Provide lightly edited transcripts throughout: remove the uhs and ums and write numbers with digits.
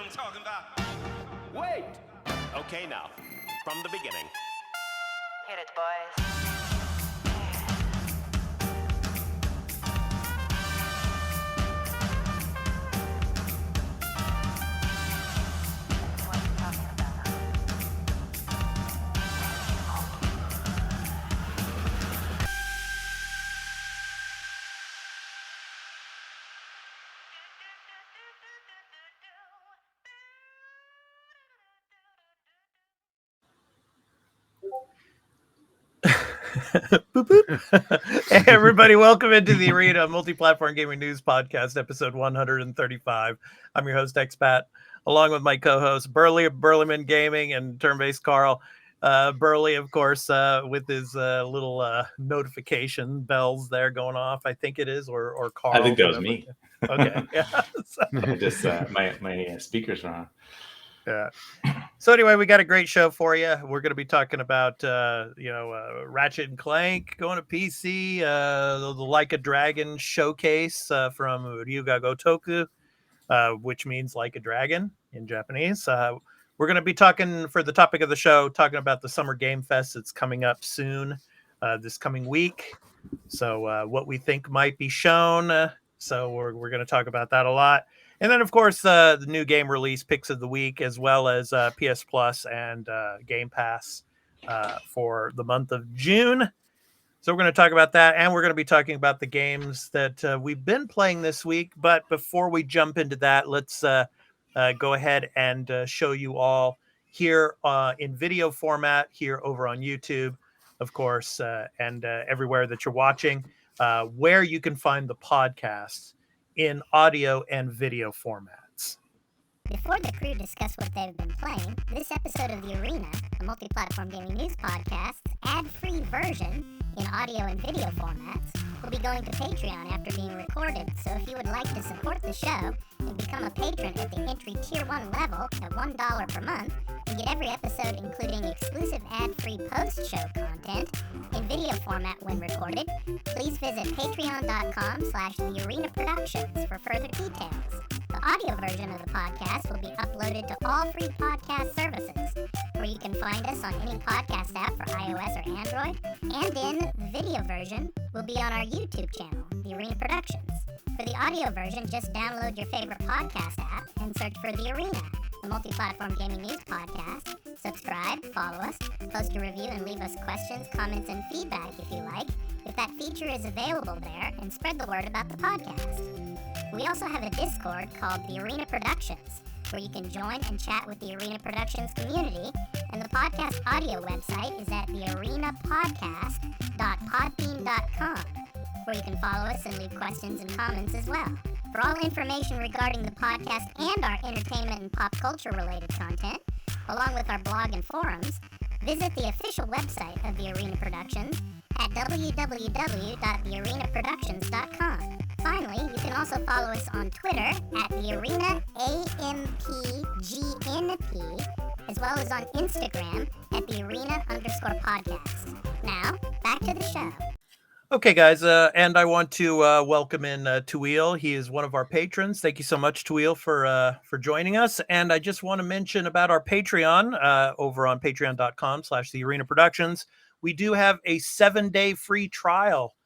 I'm talking about. Wait! Okay, now, from the beginning. Hit it, boys. What are you talking about? Boop, boop. Hey, everybody, welcome into the Arena Multiplatform Gaming News Podcast, episode 135. I'm your host, Expat, along with my co-host, Burley of Burlyman Gaming and Turn-Based Carl. Burley, of course, with his little notification bells there going off, I think it is, or Carl. I think that was me. Okay, yeah. Just my speakers are on. Yeah. So anyway, we got a great show for you. We're going to be talking about, Ratchet and Clank going to PC, the Like a Dragon showcase from Ryuga Gotoku, which means like a dragon in Japanese. We're going to be talking, for the topic of the show, talking about the Summer Game Fest that's coming up soon, this coming week. So what we think might be shown. So we're going to talk about that a lot. And then, of course, the new game release picks of the week, as well as PS Plus and Game Pass for the month of June. So we're going to talk about that, and we're going to be talking about the games that we've been playing this week. But before we jump into that, let's go ahead and show you all here in video format here over on YouTube, of course, and everywhere that you're watching, where you can find the podcast in audio and video formats. Before the crew discuss what they've been playing, this episode of The Arena, a Multiplatform Gaming News Podcast, ad-free version in audio and video formats, will be going to Patreon after being recorded. So if you would like to support the show and become a patron at the entry Tier 1 level at $1 per month, and get every episode including exclusive ad-free post-show content in video format when recorded, please visit patreon.com/thearenaproductions for further details. The audio version of the podcast will be uploaded to all free podcast services, where you can find us on any podcast app for iOS or Android, and in the video version will be on our YouTube channel, The Arena Productions. For the audio version, just download your favorite podcast app and search for The Arena, the Multi-Platform Gaming News Podcast. Subscribe, follow us, post a review, and leave us questions, comments, and feedback if you like, if that feature is available there, and spread the word about the podcast. We also have a Discord called The Arena Productions, where you can join and chat with the Arena Productions community, and the podcast audio website is at thearenapodcast.podbean.com, where you can follow us and leave questions and comments as well. For all information regarding the podcast and our entertainment and pop culture related content, along with our blog and forums, visit the official website of The Arena Productions at www.thearenaproductions.com. Finally, you can also follow us on Twitter at The Arena AMPGNP, as well as on Instagram at The Arena_podcast. Now, back to the show. Okay, guys, and I want to welcome in Tuil. He is one of our patrons. Thank you so much, Tuil, for joining us. And I just want to mention about our Patreon over on patreon.com/thearenaproductions. We do have a 7-day free trial.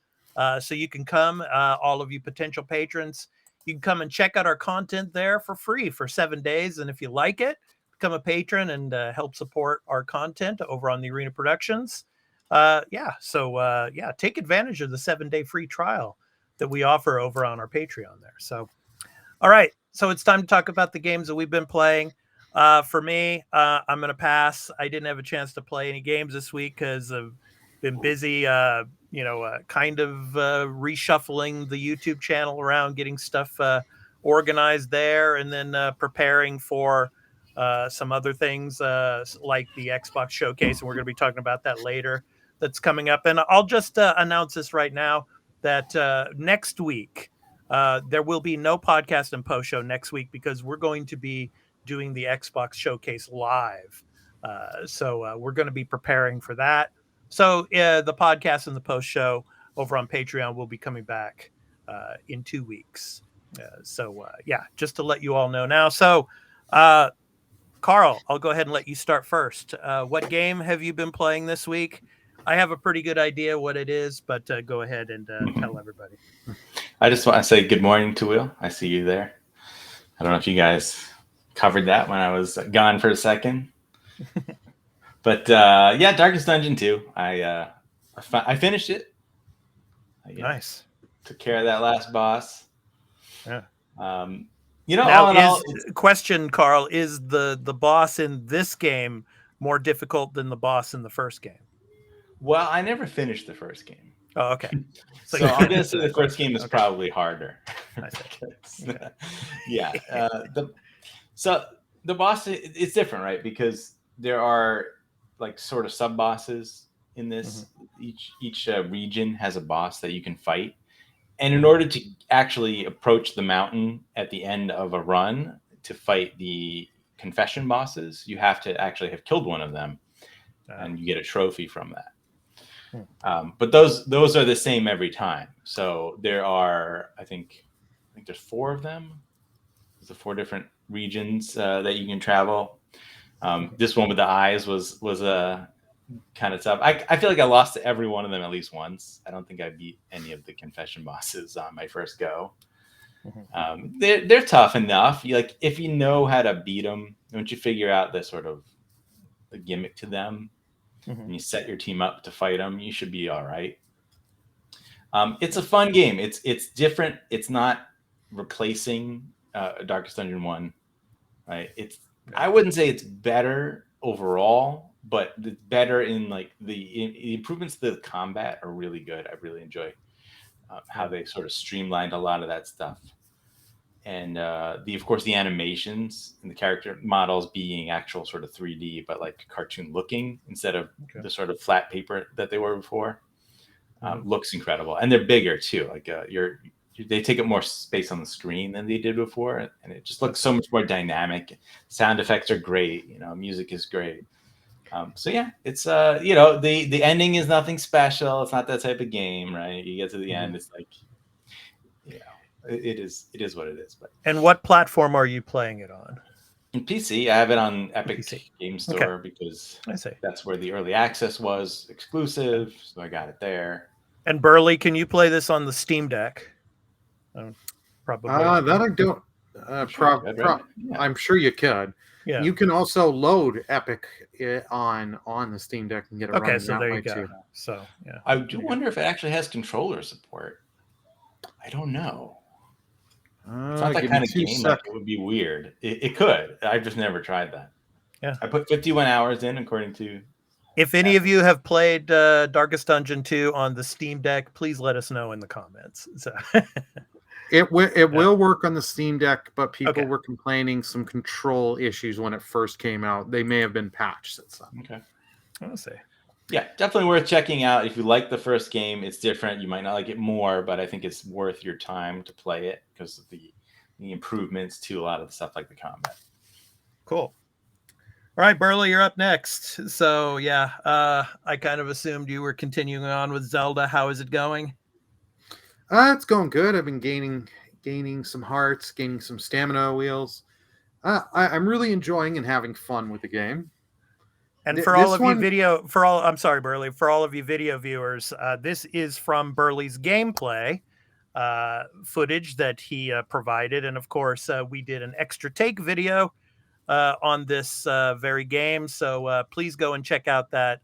So you can come, all of you potential patrons, you can come and check out our content there for free for 7 days. And if you like it, become a patron and help support our content over on the Arena Productions. Take advantage of the 7-day free trial that we offer over on our Patreon there. So, all right. So it's time to talk about the games that we've been playing. For me, I'm going to pass. I didn't have a chance to play any games this week because I've been busy, reshuffling the YouTube channel around, getting stuff organized there, and then preparing for some other things like the Xbox Showcase. And we're going to be talking about that later. That's coming up. And I'll just announce this right now that next week, there will be no podcast and post show next week because we're going to be doing the Xbox Showcase live. So we're going to be preparing for that. So the podcast and the post show over on Patreon will be coming back in 2 weeks. Just to let you all know now. So Carl, I'll go ahead and let you start first. What game have you been playing this week? I have a pretty good idea what it is, but go ahead and tell everybody. I just want to say good morning to Will. I see you there. I don't know if you guys covered that when I was gone for a second. But yeah, Darkest Dungeon 2. I finished it. Nice. Took care of that last boss. Yeah. Now, all in all, question, Carl, is the boss in this game more difficult than the boss in the first game? well, I never finished the first game. Oh, okay. So I'm going to say the first game is probably harder. I see. Okay. Yeah. So the boss, it's different, right? Because there are like sort of sub bosses in this. Each region has a boss that you can fight. And in order to actually approach the mountain at the end of a run to fight the confession bosses, you have to actually have killed one of them, and you get a trophy from that. But those are the same every time. So there are, I think there's 4 of them. There's 4 different regions that you can travel. This one with the eyes was a kind of tough. I feel like I lost to every one of them at least once. I don't think I beat any of the confession bosses on my first go. They're tough enough. If you know how to beat them, once you figure out the sort of the gimmick to them, and you set your team up to fight them, you should be all right. It's a fun game. It's different. It's not replacing Darkest Dungeon 1, right? I wouldn't say it's better overall, but it's better in like the improvements to the combat are really good. I really enjoy how they sort of streamlined a lot of that stuff, and of course the animations and the character models being actual sort of 3D, but like cartoon looking instead of the sort of flat paper that they were before. Looks incredible, and they're bigger too. Like they take up more space on the screen than they did before, and it just looks so much more dynamic. Sound effects are great. Music is great. So yeah, it's the ending is nothing special. It's not that type of game, right? You get to the end, it's like, it is what it is. But and what platform are you playing it on? in PC, I have it on Epic PC. Game Store because I see. that's where the early access was exclusive, so I got it there. And Burley, can you play this on the Steam Deck? Probably. That I don't. I'm sure you could. Yeah. You can also load Epic on the Steam Deck and get it running so that there way you go. too. So yeah. I do wonder if it actually has controller support. I don't know. It's not that kind of game. Like, it would be weird. It could. I've just never tried that. Yeah. I put 51 hours in, according to. If any of you have played Darkest Dungeon 2 on the Steam Deck, please let us know in the comments. So. It will work on the Steam Deck, but people were complaining some control issues when it first came out. They may have been patched since then. Okay. I'll see. Yeah, definitely worth checking out. If you like the first game, it's different. You might not like it more, but I think it's worth your time to play it because of the improvements to a lot of the stuff like the combat. Cool. All right, Burley, you're up next. So yeah, I kind of assumed you were continuing on with Zelda. How is it going? It's going good. I've been gaining some hearts, gaining some stamina wheels. I'm really enjoying and having fun with the game. And I'm sorry, Burley, for all of you video viewers, this is from Burley's gameplay footage that he provided. And of course, we did an extra take video on this very game. So please go and check out that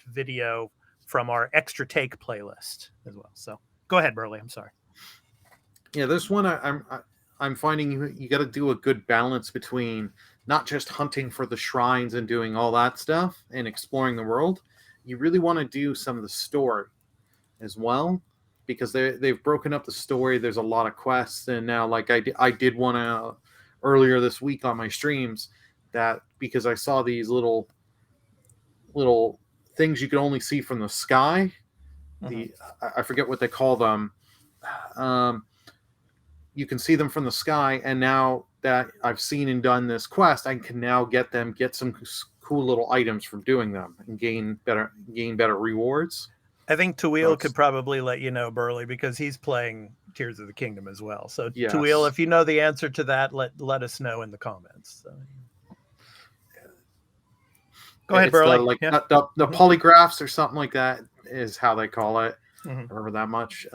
video from our extra take playlist as well. So go ahead, Burley. I'm sorry. Yeah, this one I'm finding you got to do a good balance between not just hunting for the shrines and doing all that stuff and exploring the world. You really want to do some of the story as well, because they've broken up the story. There's a lot of quests, and now like I did one earlier this week on my streams, that because I saw these little things you could only see from the sky. I forget what they call them. You can see them from the sky, and now that I've seen and done this quest, I can now get some cool little items from doing them and gain better rewards. I think Tuweel That's- could probably let you know, Burley, because he's playing Tears of the Kingdom as well. So Yes. Tuweel, if you know the answer to that, let us know in the comments. So. Go ahead, It's Burley. the, like Yeah. the polygraphs or something like that is how they call it. Mhm. I remember that much.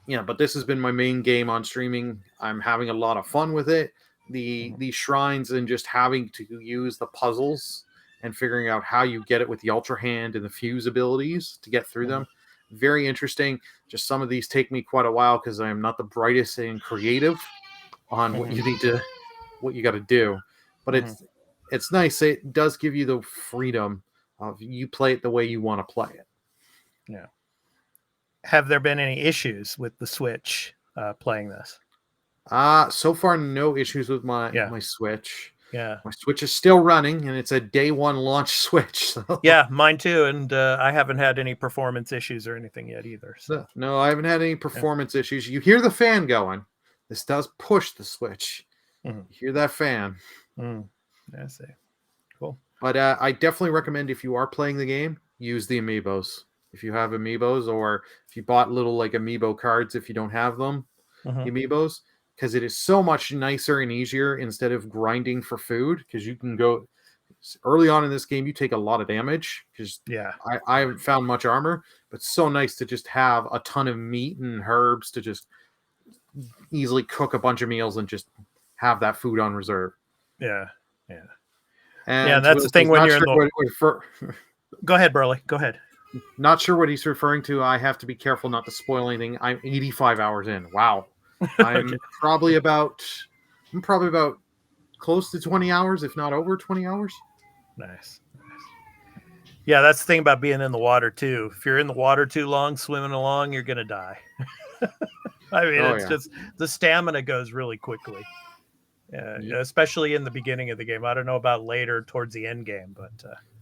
Yeah, but this has been my main game on streaming. I'm having a lot of fun with it. The shrines and just having to use the puzzles and figuring out how you get it with the Ultra Hand and the fuse abilities to get through them. Very interesting. Just some of these take me quite a while because I am not the brightest and creative on what you got to do. But it's nice. It does give you the freedom of you play it the way you want to play it. Yeah. Have there been any issues with the Switch playing this? So far, no issues with my Switch. Yeah. My Switch is still running, and it's a day one launch Switch. So. Yeah, mine too. And I haven't had any performance issues or anything yet either. So No, I haven't had any performance issues. You hear the fan going. This does push the Switch. You hear that fan. I see. Cool. But I definitely recommend if you are playing the game, use the amiibos. If you have amiibos, or if you bought little like amiibo cards, if you don't have them, amiibos, because it is so much nicer and easier instead of grinding for food. Because you can go early on in this game, you take a lot of damage. Because I haven't found much armor, but it's so nice to just have a ton of meat and herbs to just easily cook a bunch of meals and just have that food on reserve. Yeah. And that's the thing when you're in the. Go ahead, Burley. Go ahead. Not sure what he's referring to. I have to be careful not to spoil anything. I'm 85 hours in. Wow. I'm probably about close to 20 hours, if not over 20 hours. Nice. Yeah, that's the thing about being in the water too. If you're in the water too long, swimming along, you're gonna die. I mean, just the stamina goes really quickly. Especially in the beginning of the game. I don't know about later towards the end game, but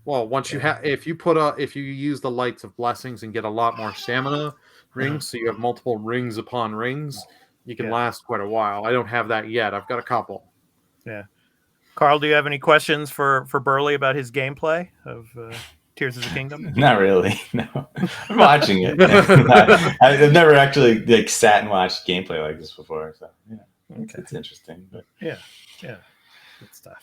well, once if you use the Lights of Blessings and get a lot more stamina rings, so you have multiple rings upon rings, you can last quite a while. I don't have that yet. I've got a couple. Yeah. Carl, do you have any questions for Burley about his gameplay of Tears of the Kingdom? Not really. No, I'm watching it. I've never actually sat and watched gameplay like this before, so it's interesting. But yeah, good stuff.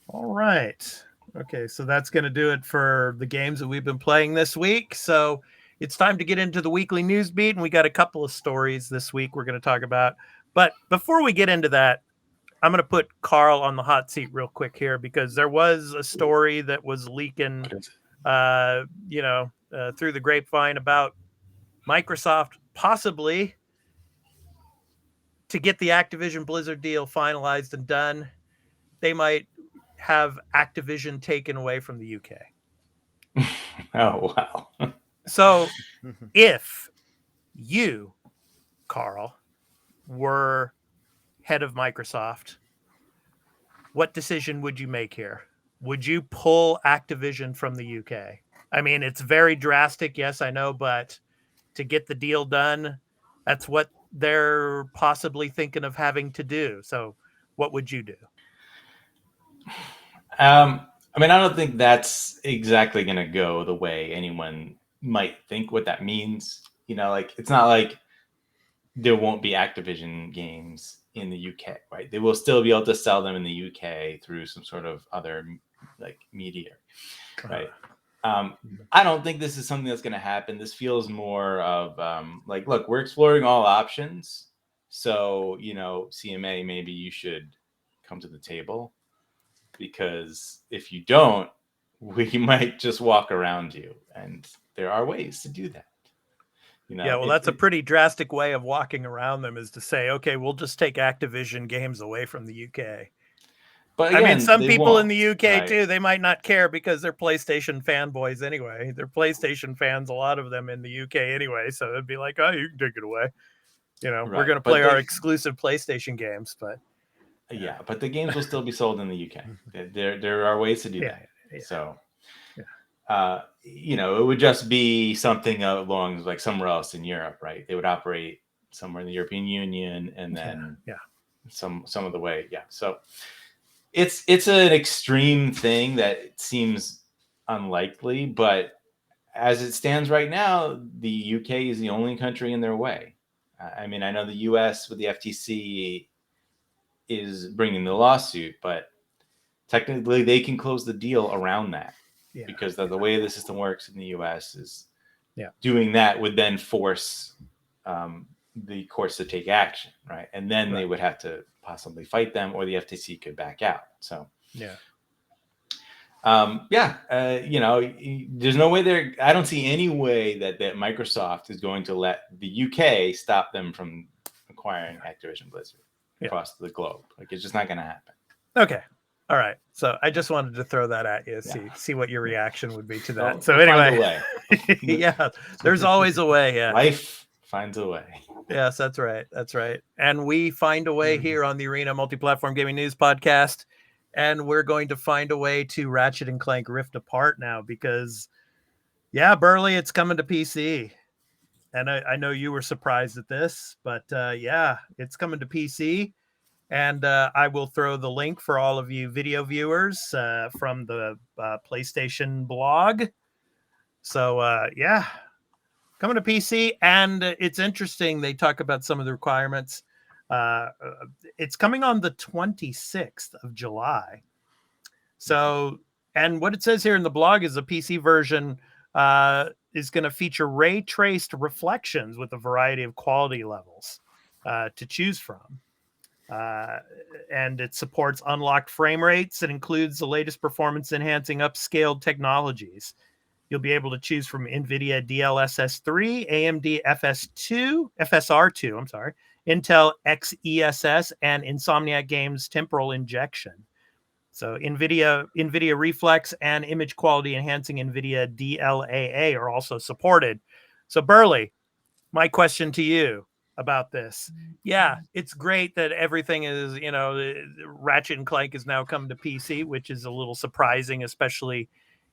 All right. Okay, so that's going to do it for the games that we've been playing this week. So it's time to get into the weekly news beat, and we got a couple of stories this week we're going to talk about. But before we get into that, I'm going to put Carl on the hot seat real quick here, because there was a story that was leaking, through the grapevine about Microsoft possibly, to get the Activision Blizzard deal finalized and done, they might have Activision taken away from the UK. Oh, wow. So if you, Carl, were head of Microsoft, what decision would you make here? Would you pull Activision from the UK? I mean, it's very drastic, yes, I know, but to get the deal done, that's what they're possibly thinking of having to do. So what would you do? I mean, I don't think that's exactly going to go the way anyone might think what that means. It's not like there won't be Activision games in the UK, right? They will still be able to sell them in the UK through some sort of other media, right? I don't think this is something that's going to happen. This feels more of look, we're exploring all options. So, CMA, maybe you should come to the table, because if you don't, we might just walk around you. And there are ways to do that. That's a pretty drastic way of walking around them, is to say, okay, we'll just take Activision games away from the UK. But again, some people in the UK right? too, they might not care because they're PlayStation fanboys anyway. They're PlayStation fans, a lot of them in the UK anyway. So it'd be like, oh, you can take it away. We're going to play our exclusive PlayStation games, but but the games will still be sold in the UK. There are ways to do that. So, it would just be something along somewhere else in Europe, right? They would operate somewhere in the European Union, and then some of the way, So it's an extreme thing that seems unlikely, but as it stands right now, the UK is the only country in their way. I mean, I know the US with the FTC is bringing the lawsuit, but technically they can close the deal around that. Yeah. Because the way the system works in the US is Yeah. doing that would then force the courts to take action, right? And then they would have to possibly fight them, or the FTC could back out. So Yeah. you know, there's no way there. I don't see any way that Microsoft is going to let the UK stop them from acquiring Activision Blizzard across the globe. Like, it's just not going to happen. Okay. All right. So I just wanted to throw that at you, Yeah. see what your reaction would be to that. We'll So find a anyway, way. yeah, there's always a way. Yeah. Life finds a way. Yes, that's right. That's right. And we find a way here on the Arena Multiplatform Gaming News Podcast. And we're going to find a way to Ratchet and Clank Rift Apart now because, yeah, Burley, it's coming to PC. And I know you were surprised at this, but yeah, it's coming to PC. And I will throw the link for all of you video viewers from the PlayStation blog. So, yeah, coming to PC. And it's interesting. They talk about some of the requirements. It's coming on the 26th of July. So, and what it says here in the blog is the PC version is going to feature ray traced reflections with a variety of quality levels to choose from. And it supports unlocked frame rates. It includes the latest performance enhancing upscaled technologies. You'll be able to choose from NVIDIA DLSS3, AMD FSR2, I'm sorry, Intel XESS, and Insomniac Games Temporal Injection. So NVIDIA Reflex and image quality enhancing NVIDIA DLAA are also supported. So Burley, my question to you about this. Yeah, it's great that everything is, you know, Ratchet and Clank is now come to PC, which is a little surprising, especially,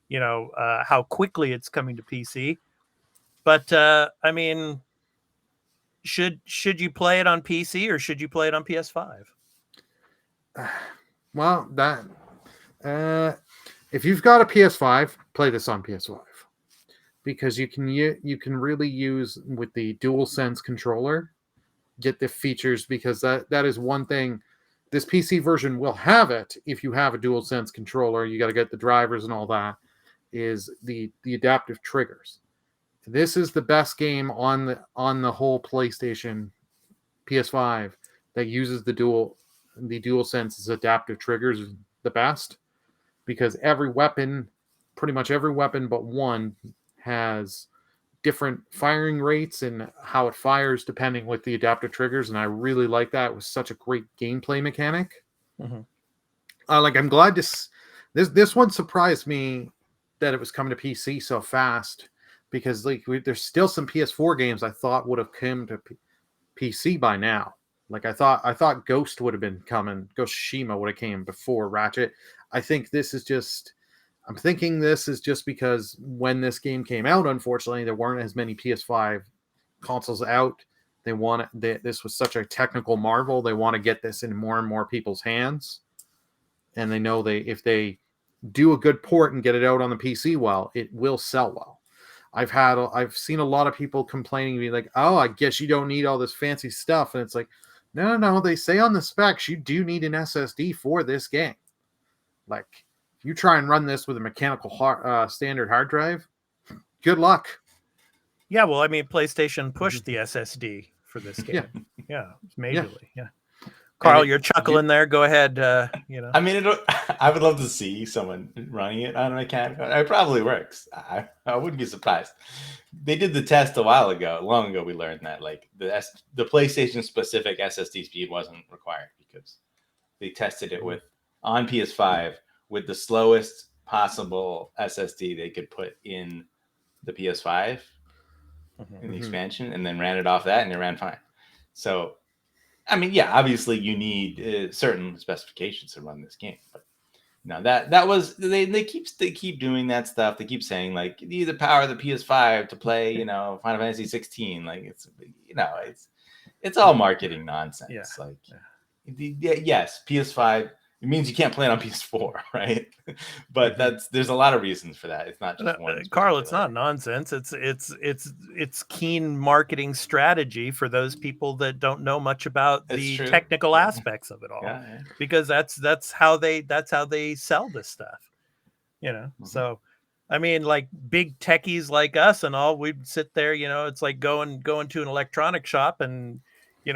you know, how quickly it's coming to PC. But I mean, should you play it on PC or should you play it on PS5? Well, that if you've got a PS5, play this on PS5 because you can really use with the DualSense controller, get the features because that is one thing. This PC version will have it if you have a DualSense controller. You got to get the drivers and all that. Is the adaptive triggers. This is the best game on the whole PlayStation PS5 that uses the DualSense's adaptive triggers the best because pretty much every weapon but one has different firing rates and how it fires depending with the adaptive triggers, and I really like that. It was such a great gameplay mechanic. Mm-hmm. I'm glad this one surprised me that it was coming to PC so fast because there's still some PS4 games I thought would have come to PC by now. Like I thought Ghost would have been coming. Ghost Tsushima would have came before Ratchet. I'm thinking this is just because when this game came out, unfortunately, there weren't as many PS5 consoles out. This was such a technical marvel. They want to get this in more and more people's hands. And they know if they do a good port and get it out on the PC well, it will sell well. I've seen a lot of people complaining, be like, oh, I guess you don't need all this fancy stuff. And it's like, no, they say on the specs, you do need an SSD for this game. Like, if you try and run this with a mechanical standard hard drive, good luck. Yeah, well, I mean, PlayStation pushed the SSD for this game. Yeah, majorly. Yeah. Carl, you're chuckling there. Go ahead. You know, I mean, I would love to see someone running it on a mechanical. It probably works. I wouldn't be surprised. They did the test long ago. We learned that like the PlayStation specific SSD speed wasn't required because they tested it on PS5 with the slowest possible SSD they could put in the PS5 in the expansion, and then ran it off that, and it ran fine. So, I mean, yeah, obviously you need certain specifications to run this game, but that was they keep doing that stuff. They keep saying like you need the power of the PS5 to play, Final Fantasy 16. Like it's all marketing nonsense. Yeah. Like yes, PS5 it means you can't play it on PS4, right? But there's a lot of reasons for that. It's not just one. Carl, it's not nonsense. It's keen marketing strategy for those people that don't know much about the technical aspects of it all. Yeah. Because that's how they sell this stuff. So I mean, like big techies like us and all, we'd sit there, it's like going to an electronic shop and,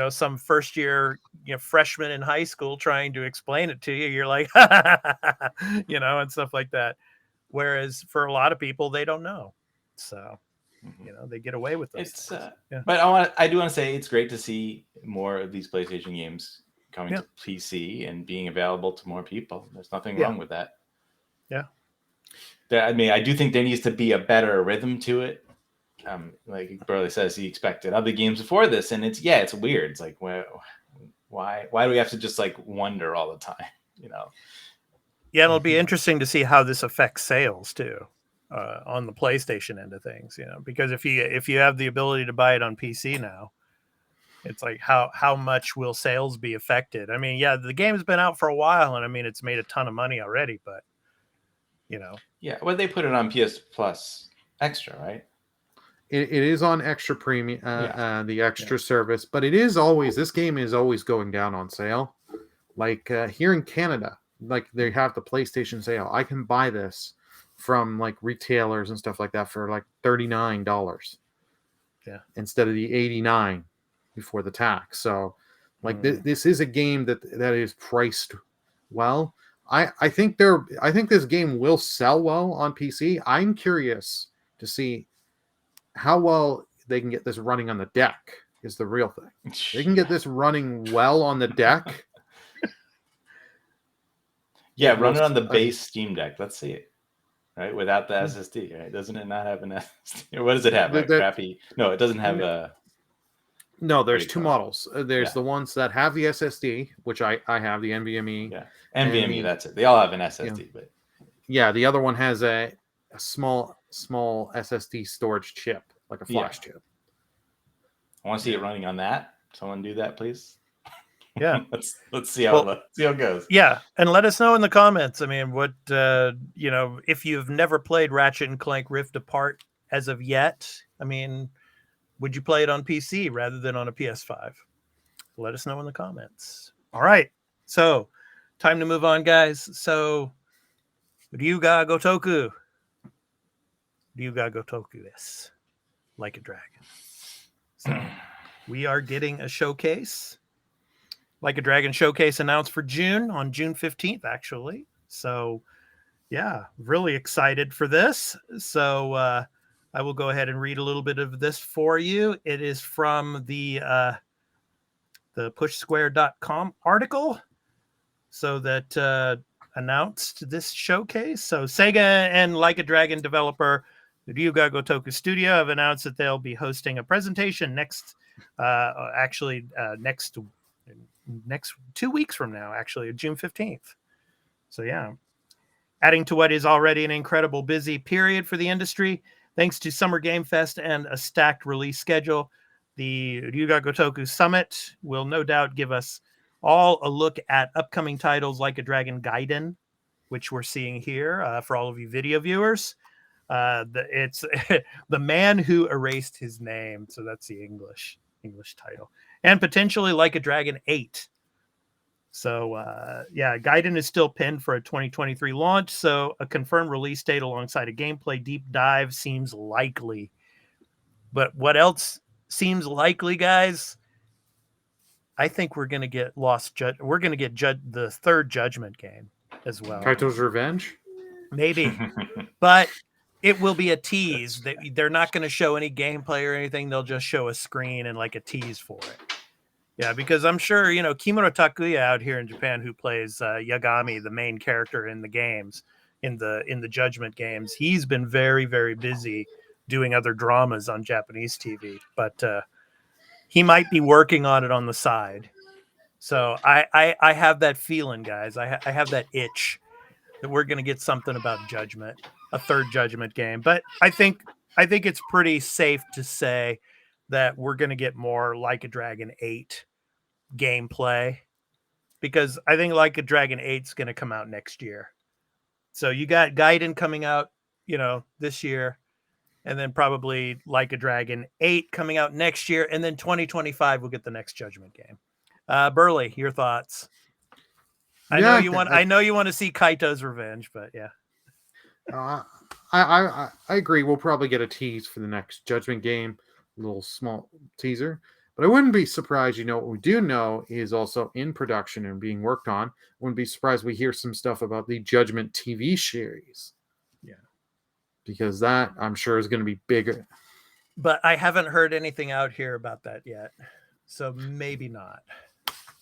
some first year, freshman in high school trying to explain it to you. You're like, and stuff like that. Whereas for a lot of people, they don't know. So, they get away with this. But I do want to say it's great to see more of these PlayStation games coming to PC and being available to more people. There's nothing wrong with that. Yeah. I mean, I do think there needs to be a better rhythm to it. Like Burley says, he expected other games before this, and it's weird. It's like, why do we have to just like wonder all the time? Yeah, it'll be interesting to see how this affects sales too, on the PlayStation end of things. Because if you have the ability to buy it on PC now, it's like how much will sales be affected? I mean, the game's been out for a while, and I mean, it's made a ton of money already, but. Yeah, well, they put it on PS Plus Extra, right? It is on Extra Premium, the Extra service, but this game is always going down on sale. Like here in Canada, like they have the PlayStation sale. I can buy this from like retailers and stuff like that for like $39. Yeah, instead of the $89 before the tax. So, like this is a game that is priced well. I think this game will sell well on PC. I'm curious to see how well they can get this running on the deck is the real thing. They can get this running well on the deck. Run it on the base Steam Deck. Let's see it. Right? Without the SSD, right? Doesn't it not have an SSD? Or what does it have? Crappy. No, it doesn't have a. No, there's two models. There's the ones that have the SSD, which I have, the NVMe. Yeah, NVMe, that's it. They all have an SSD, but the other one has a small SSD storage chip, like a flash chip. I want to see it running on that. Someone do that, please. Yeah, let's see how it goes. Yeah, and let us know in the comments. I mean, what if you've never played Ratchet and Clank Rift Apart as of yet, I mean. Would you play it on PC rather than on a PS5? Let us know in the comments. All right. So, time to move on, guys. So, Ryuga Gotoku. Ryuga Gotoku is like a dragon. So, we are getting a showcase. Like a Dragon showcase announced for June, on June 15th, actually. So, really excited for this. So, I will go ahead and read a little bit of this for you. It is from the pushsquare.com article. So that announced this showcase. So Sega and Like a Dragon developer Ryuga Gotoku Studio have announced that they'll be hosting a presentation next 2 weeks from now, actually, June 15th. So adding to what is already an incredible busy period for the industry. Thanks to Summer Game Fest and a stacked release schedule, the Ryuga Gotoku Summit will no doubt give us all a look at upcoming titles like a Dragon Gaiden, which we're seeing here for all of you video viewers. It's The Man Who Erased His Name, so that's the English title, and potentially Like a Dragon 8. So, Gaiden is still pinned for a 2023 launch, so a confirmed release date alongside a gameplay deep dive seems likely. But what else seems likely, guys? I think we're going to get we're going to get the third Judgment game as well. Kaito's Revenge? Maybe. But it will be a tease. They're not going to show any gameplay or anything. They'll just show a screen and like a tease for it. Yeah, because I'm sure, Kimura Takuya out here in Japan, who plays Yagami, the main character in the games, in the Judgment games, he's been very, very busy doing other dramas on Japanese TV. But he might be working on it on the side. So I have that feeling, guys. I have that itch that we're going to get something about Judgment, a third Judgment game. But I think it's pretty safe to say that we're going to get more Like a Dragon 8 gameplay, because I think Like a Dragon 8 is going to come out next year. So you got Gaiden coming out, this year, and then probably Like a Dragon 8 coming out next year, and then 2025 we'll get the next Judgment game. Burley, your thoughts? I know you want to see Kaito's revenge, but yeah. I agree. We'll probably get a tease for the next Judgment game, a little small teaser. But I wouldn't be surprised. What we do know is also in production and being worked on. Wouldn't be surprised we hear some stuff about the Judgment TV series. Yeah, because that I'm sure is going to be bigger. But I haven't heard anything out here about that yet, so maybe not.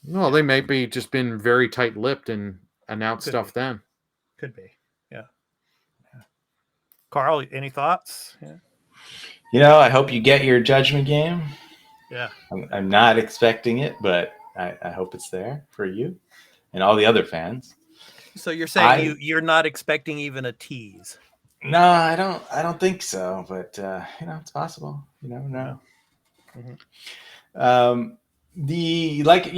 No, they may be just been very tight-lipped and announced stuff then. Could be, yeah. Carl, any thoughts? Yeah. I hope you get your Judgment game. Yeah. I'm not expecting it, but I hope it's there for you and all the other fans. So you're saying you're not expecting even a tease? No, I don't think so, but it's possible. You never know. Mm-hmm. The Like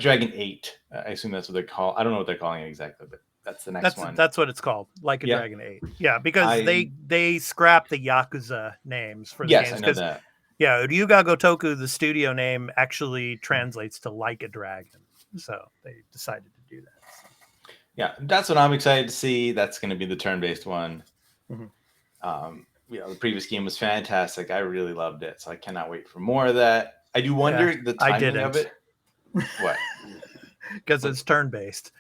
Dragon 8. I assume that's what they're called. I don't know what they're calling it exactly, but that's the next one. That's what it's called, Like a Dragon 8. Yeah, because they scrapped the Yakuza names for the games. Yes, I know that. Yeah, Ryuga Gotoku, the studio name, actually translates to Like a Dragon. So they decided to do that. Yeah, that's what I'm excited to see. That's going to be the turn-based one. Mm-hmm. The previous game was fantastic. I really loved it, so I cannot wait for more of that. I do wonder the timing of it. What? Because it's turn-based.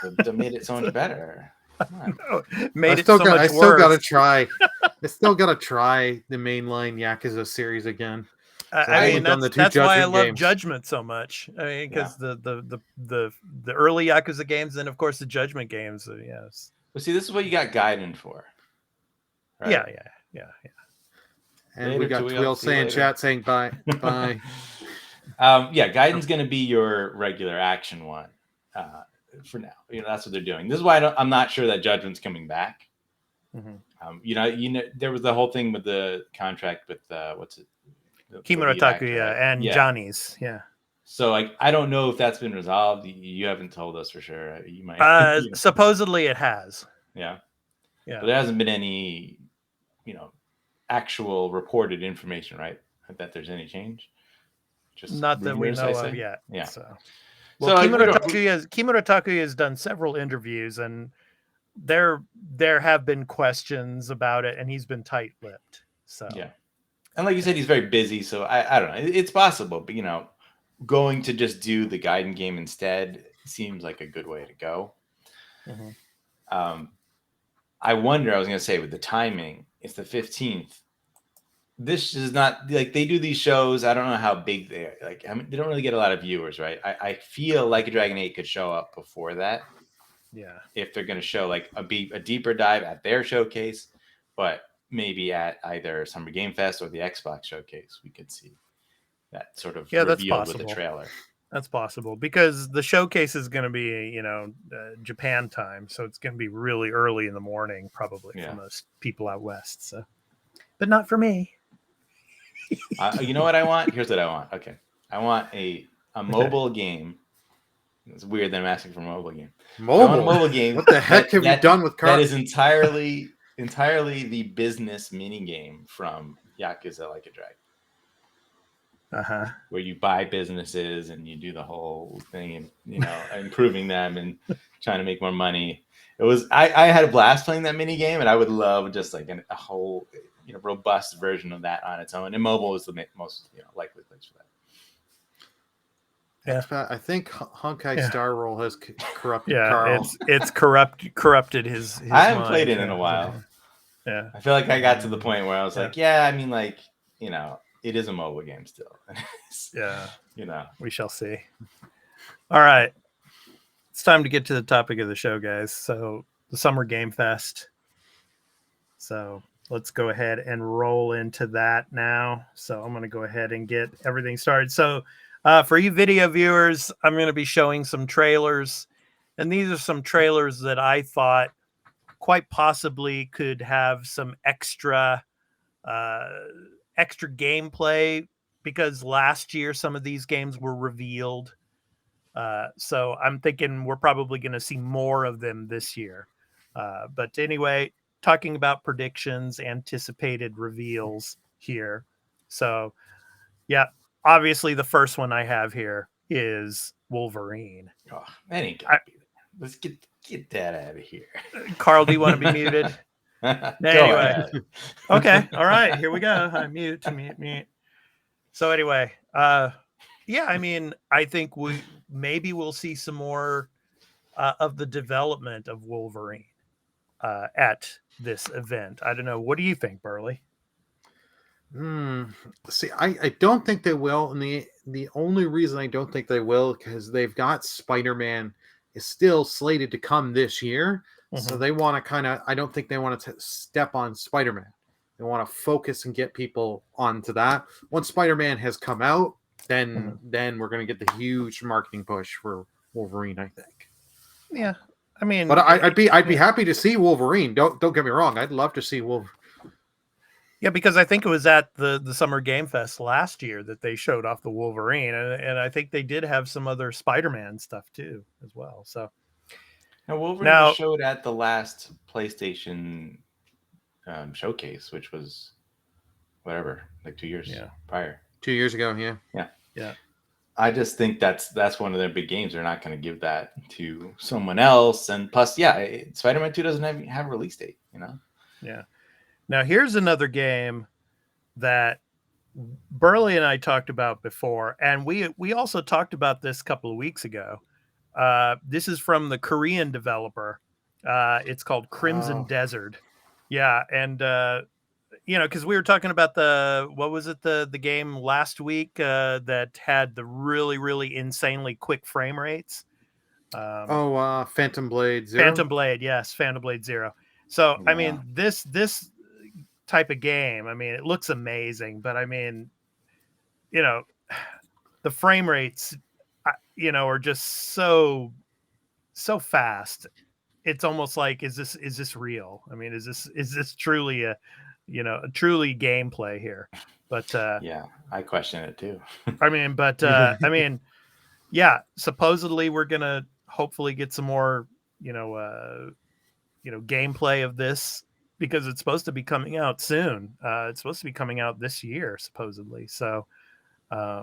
That made it so much better. I still got to try. I still got to try the mainline Yakuza series again. That's why I love Judgment so much. I mean, because the early Yakuza games, and of course the Judgment games. Yes. Well, see, this is what you got Gaiden for. Right? Yeah. And we got Twill saying chat saying bye. Bye. Gaiden's going to be your regular action one for now. That's what they're doing. This is why I'm not sure that Judgment's coming back. Mm-hmm. There was the whole thing with the contract with what's it? Kimura Takuya and Johnny's. Yeah. So I don't know if that's been resolved. You haven't told us for sure. You might. Supposedly it has. Yeah. Yeah. But there hasn't been any, actual reported information, right? That there's any change. Just not that we know of yet. Yeah. So Kimura Takuya has done several interviews, and there have been questions about it, and he's been tight-lipped. So yeah. And like you said, he's very busy, so I don't know. It's possible, but going to just do the Gaiden game instead seems like a good way to go. Mm-hmm. I wonder. I was going to say with the timing, it's the 15th. This is not like they do these shows. I don't know how big they are. They don't really get a lot of viewers, right? I feel like a Dragon 8 could show up before that. Yeah. If they're going to show a deeper dive at their showcase, but maybe at either Summer Game Fest or the Xbox showcase, we could see that sort of revealed with the trailer. That's possible because the showcase is going to be, Japan time, so it's going to be really early in the morning, probably for most people out west. So, but not for me. You know what I want? Here's what I want. Okay, I want a mobile game. It's weird that I'm asking for a mobile game. Mobile game. What the heck have you done with Carl? That is entirely the business mini game from Yakuza Like a Dragon. Where you buy businesses and you do the whole thing and improving them and trying to make more money. It was I had a blast playing that mini game, and I would love just like a whole robust version of that on its own. And mobile is the most likely place for that. Yeah, I think Honkai Star Roll has corrupted Carl. It's corrupted his I haven't played it in a while. Yeah, I feel like I got to the point where I was like, it is a mobile game still. We shall see. All right, it's time to get to the topic of the show, guys. So the Summer Game Fest. So let's go ahead and roll into that now. So I'm going to go ahead and get everything started. So for you video viewers, I'm going to be showing some trailers, and these are some trailers that I thought quite possibly could have some extra gameplay, because last year some of these games were revealed So I'm thinking we're probably going to see more of them this year. But anyway, talking about predictions, anticipated reveals here. So, yeah, obviously the first one I have here is Wolverine. Oh, that ain't gonna be it. Let's get that out of here. Carl, do you want to be muted? Go Anyway. ahead. Okay. All right. Here we go. Mute. So anyway, yeah, I mean, I think we'll see some more of the development of Wolverine at this event. I don't know. What do you think, Burley? See, I don't think they will, and the only reason I don't think they will because they've got Spider-Man is still slated to come this year, so they want to I don't think they want to step on Spider-Man. They want to focus and get people onto that. Once Spider-Man has come out, then we're going to get the huge marketing push for Wolverine, I think. Yeah, I mean, but I'd be happy to see Wolverine. Don't get me wrong. I'd love to see Wolverine. Yeah, because I think it was at the Summer Game Fest last year that they showed off the Wolverine, and I think they did have some other Spider-Man stuff too as well. So now Wolverine was showed at the last PlayStation showcase, which was whatever, like 2 years prior. 2 years ago, yeah. I just think that's one of their big games. They're not going to give that to someone else, and plus, Spider-Man 2 doesn't have a release date, you know. Yeah. Now, here's another game that Burley and I talked about before, and we also talked about this a couple of weeks ago. This is from the Korean developer. It's called Crimson Desert. Yeah, and because we were talking about the game last week that had the really, really insanely quick frame rates. Phantom Blade Zero. Phantom Blade, yes, Phantom Blade Zero. So, I mean, this type of game, I mean, it looks amazing, but I mean, the frame rates, are just so fast. It's almost like, is this real? I mean, is this truly truly gameplay here? But I question it too. I mean, but I mean, yeah, supposedly we're gonna hopefully get some more, gameplay of this, because it's supposed to be coming out soon. It's supposed to be coming out this year, supposedly. So, I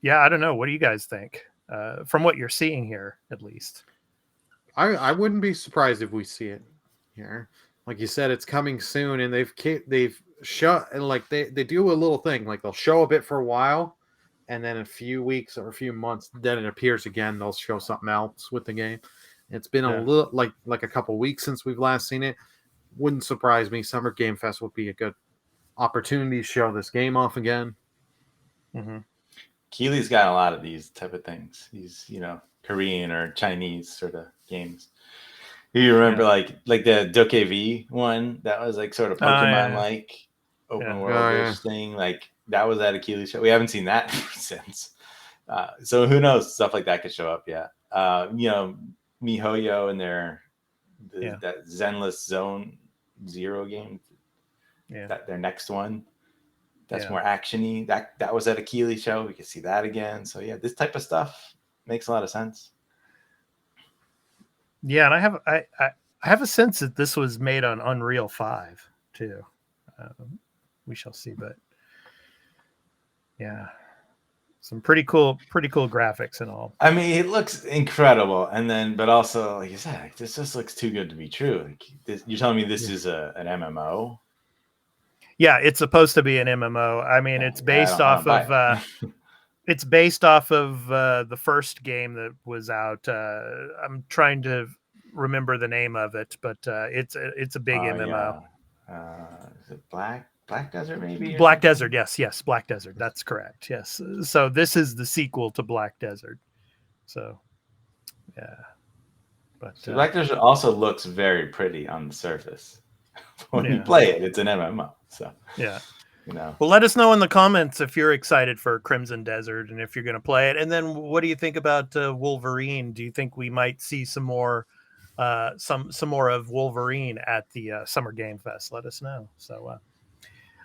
don't know. What do you guys think? From what you're seeing here, at least. I wouldn't be surprised if we see it here. Like you said, it's coming soon, and they've show, and like they do a little thing, like they'll show a bit for a while, and then a few weeks or a few months, then it appears again. They'll show something else with the game. It's been a little like a couple weeks since we've last seen it. Wouldn't surprise me. Summer Game Fest would be a good opportunity to show this game off again. Keely's got a lot of these type of things. These, Korean or Chinese sort of games. You remember like the DokeV one that was like sort of Pokemon open world thing, like that was at a Keely show. We haven't seen that since. So who knows? Stuff like that could show up. Yeah. MiHoYo and that Zenless Zone Zero game. Yeah. Their next one. That's more actiony. That was at a Keely show. We could see that again. So yeah, this type of stuff makes a lot of sense. Yeah, and I have a sense that this was made on Unreal 5 too. We shall see, but yeah, some pretty cool graphics and all. I mean, it looks incredible, but also, like you said, this just looks too good to be true. You're telling me this is an MMO? Yeah, it's supposed to be an MMO. I mean, it's based off of it's based off of the first game that was out. I'm trying to remember the name of it, but it's a big MMO. Is it Black Desert, maybe? Black Desert, yes, Black Desert. That's correct. Yes. So this is the sequel to Black Desert. So, yeah. But Black Desert also looks very pretty on the surface. When you play it, it's an MMO. So yeah. Well, let us know in the comments if you're excited for Crimson Desert and if you're going to play it. And then what do you think about Wolverine? Do you think we might see some more some more of Wolverine at the Summer Game Fest? Let us know. So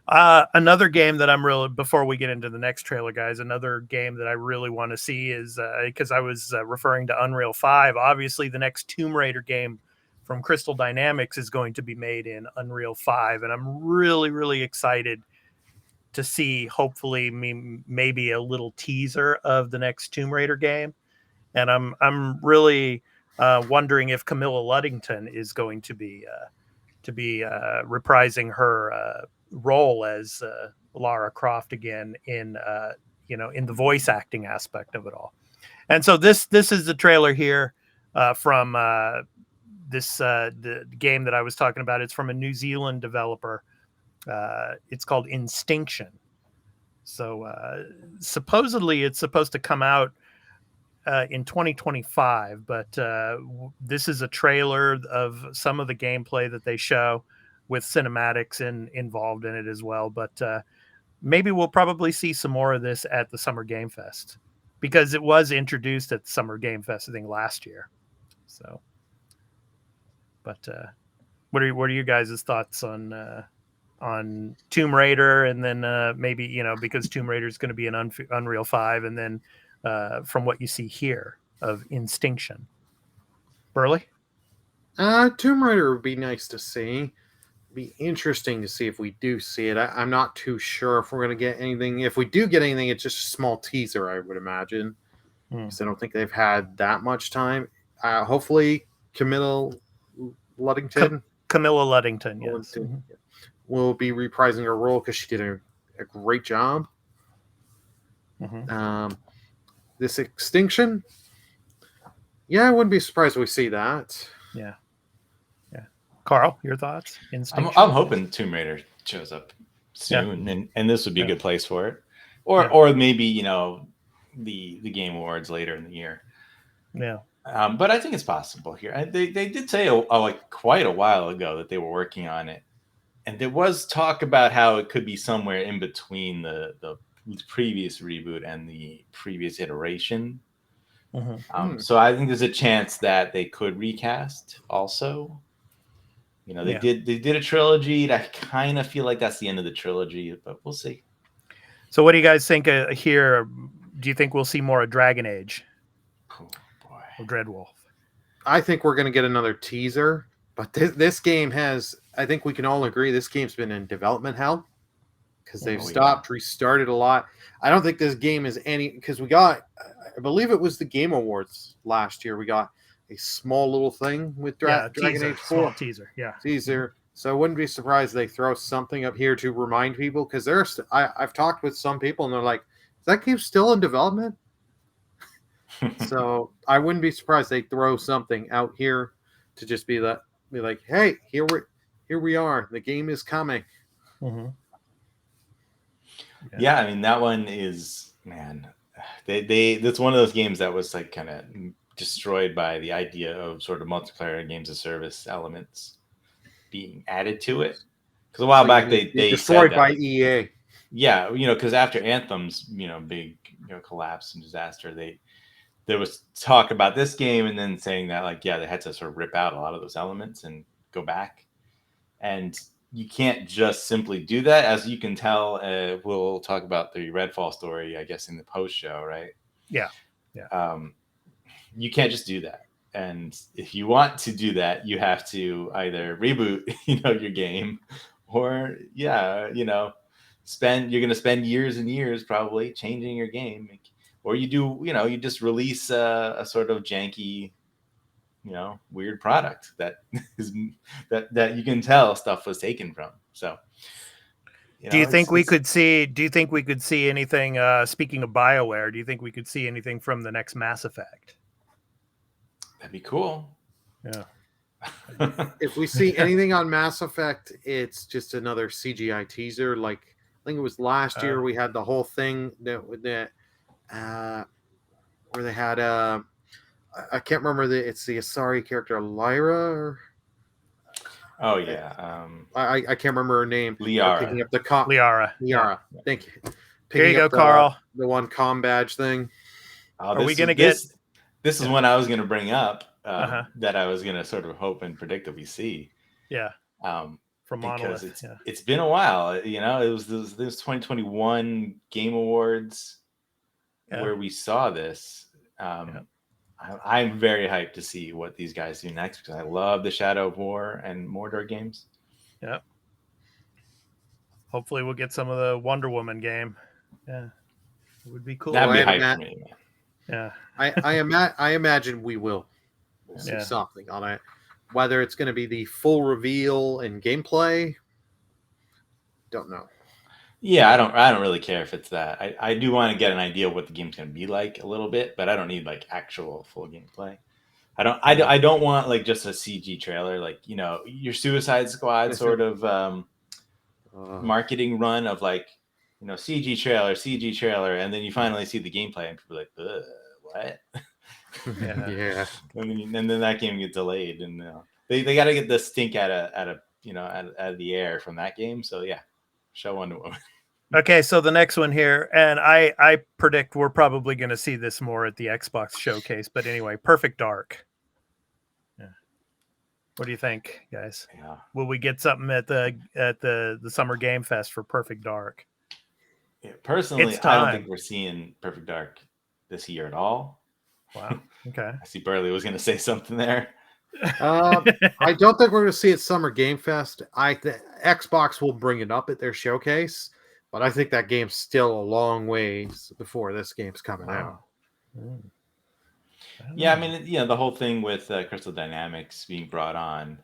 Another game that I'm really, before we get into the next trailer, guys, another game that I really want to see is because I was referring to Unreal 5. Obviously, the next Tomb Raider game from Crystal Dynamics is going to be made in Unreal 5, and I'm really, really excited to see, hopefully, maybe a little teaser of the next Tomb Raider game. And I'm really wondering if Camilla Luddington is going to be reprising her role as Lara Croft again in in the voice acting aspect of it all. And so this is the trailer here from the game that I was talking about. It's from a New Zealand developer. It's called Instinction. So supposedly it's supposed to come out in 2025, but this is a trailer of some of the gameplay that they show with cinematics involved in it as well. But maybe we'll probably see some more of this at the Summer Game Fest, because it was introduced at the Summer Game Fest, I think, last year. So, but what are you guys' thoughts on Tomb Raider, and then maybe because Tomb Raider is going to be in Unreal 5, and then from what you see here of Instinction, Burley? Tomb Raider would be nice to see. Be interesting to see if we do see it. I'm not too sure if we're going to get anything. If we do get anything, it's just a small teaser, I would imagine. Because I don't think they've had that much time. Hopefully, Camilla Luddington. Camilla Luddington, yes. Will be reprising her role because she did a great job. This Extinction, I wouldn't be surprised if we see that. Yeah. Carl, your thoughts? I'm hoping Tomb Raider shows up soon, and this would be a good place for it, or maybe the Game Awards later in the year. Yeah. But I think it's possible here. They did say quite a while ago that they were working on it, and there was talk about how it could be somewhere in between the previous reboot and the previous iteration. So I think there's a chance that they could recast also. They did a trilogy. I kind of feel like that's the end of the trilogy, but we'll see. So what do you guys think here? Do you think we'll see more of Dragon Age? Oh, boy. Or Dreadwolf? I think we're going to get another teaser, but this game has, I think we can all agree, this game's been in development hell because they've restarted a lot. I don't think this game is because we got, I believe it was the Game Awards last year. We got a small little thing with Dragon Age 4. Small teaser, Teaser. So I wouldn't be surprised they throw something up here to remind people, because I've talked with some people and they're like, is that game still in development? So I wouldn't be surprised they throw something out here to just be like, hey, here we are. The game is coming. Yeah, I mean, that one is, man, that's one of those games that was like kind of destroyed by the idea of sort of multiplayer games of service elements being added to it. Because a while back they destroyed by EA. Yeah, because after Anthem's big collapse and disaster, there was talk about this game, and then saying that they had to sort of rip out a lot of those elements and go back. And you can't just simply do that, as you can tell. We'll talk about the Redfall story, I guess, in the post show, right? Yeah. You can't just do that. And if you want to do that, you have to either reboot, your game, or you're going to spend years and years probably changing your game, or you do, you just release a sort of janky, weird product that is that you can tell stuff was taken from. So, do you think we could see anything? Speaking of BioWare, do you think we could see anything from the next Mass Effect? That'd be cool. Yeah. If we see anything on Mass Effect, it's just another CGI teaser. Like, I think it was last year we had the whole thing that where they had I can't remember it's the Asari character Lyra. Or, oh yeah. I can't remember her name. Liara. Picking up the Liara. Liara. Thank you. Here you go, Carl. The one comm badge thing. Are we going to get? This is one I was going to bring up that I was going to sort of hope and predict that we see. Yeah. from because Monolith. it's been a while. You know, it was this 2021 Game Awards where we saw this. I'm very hyped to see what these guys do next because I love the Shadow of War and Mordor games. Yep. Hopefully we'll get some of the Wonder Woman game. Yeah. It would be cool. That'd be hype for me, Yeah. man. I imagine we will. We'll see something on it. Whether it's going to be the full reveal and gameplay, don't know. Yeah, I don't really care if it's that. I do want to get an idea of what the game's going to be like a little bit, but I don't need like actual full gameplay. I don't want like just a CG trailer, like, you know, your Suicide Squad sort of marketing run of like, you know, CG trailer, and then you finally see the gameplay and people are like, what? Yeah. And then that game gets delayed, and they got to get the stink out of the air from that game. So yeah, show Wonder Woman. Okay, so the next one here, and I predict we're probably going to see this more at the Xbox showcase. But anyway, Perfect Dark. Yeah. What do you think, guys? Yeah. Will we get something at the Summer Game Fest for Perfect Dark? Yeah, personally, I don't think we're seeing Perfect Dark this year at all. Wow. Okay. I see Burley was going to say something there. I don't think we're going to see it Summer Game Fest. Xbox will bring it up at their showcase, but I think that game's still a long ways before this game's coming out. Yeah, I mean, you know, the whole thing with Crystal Dynamics being brought on.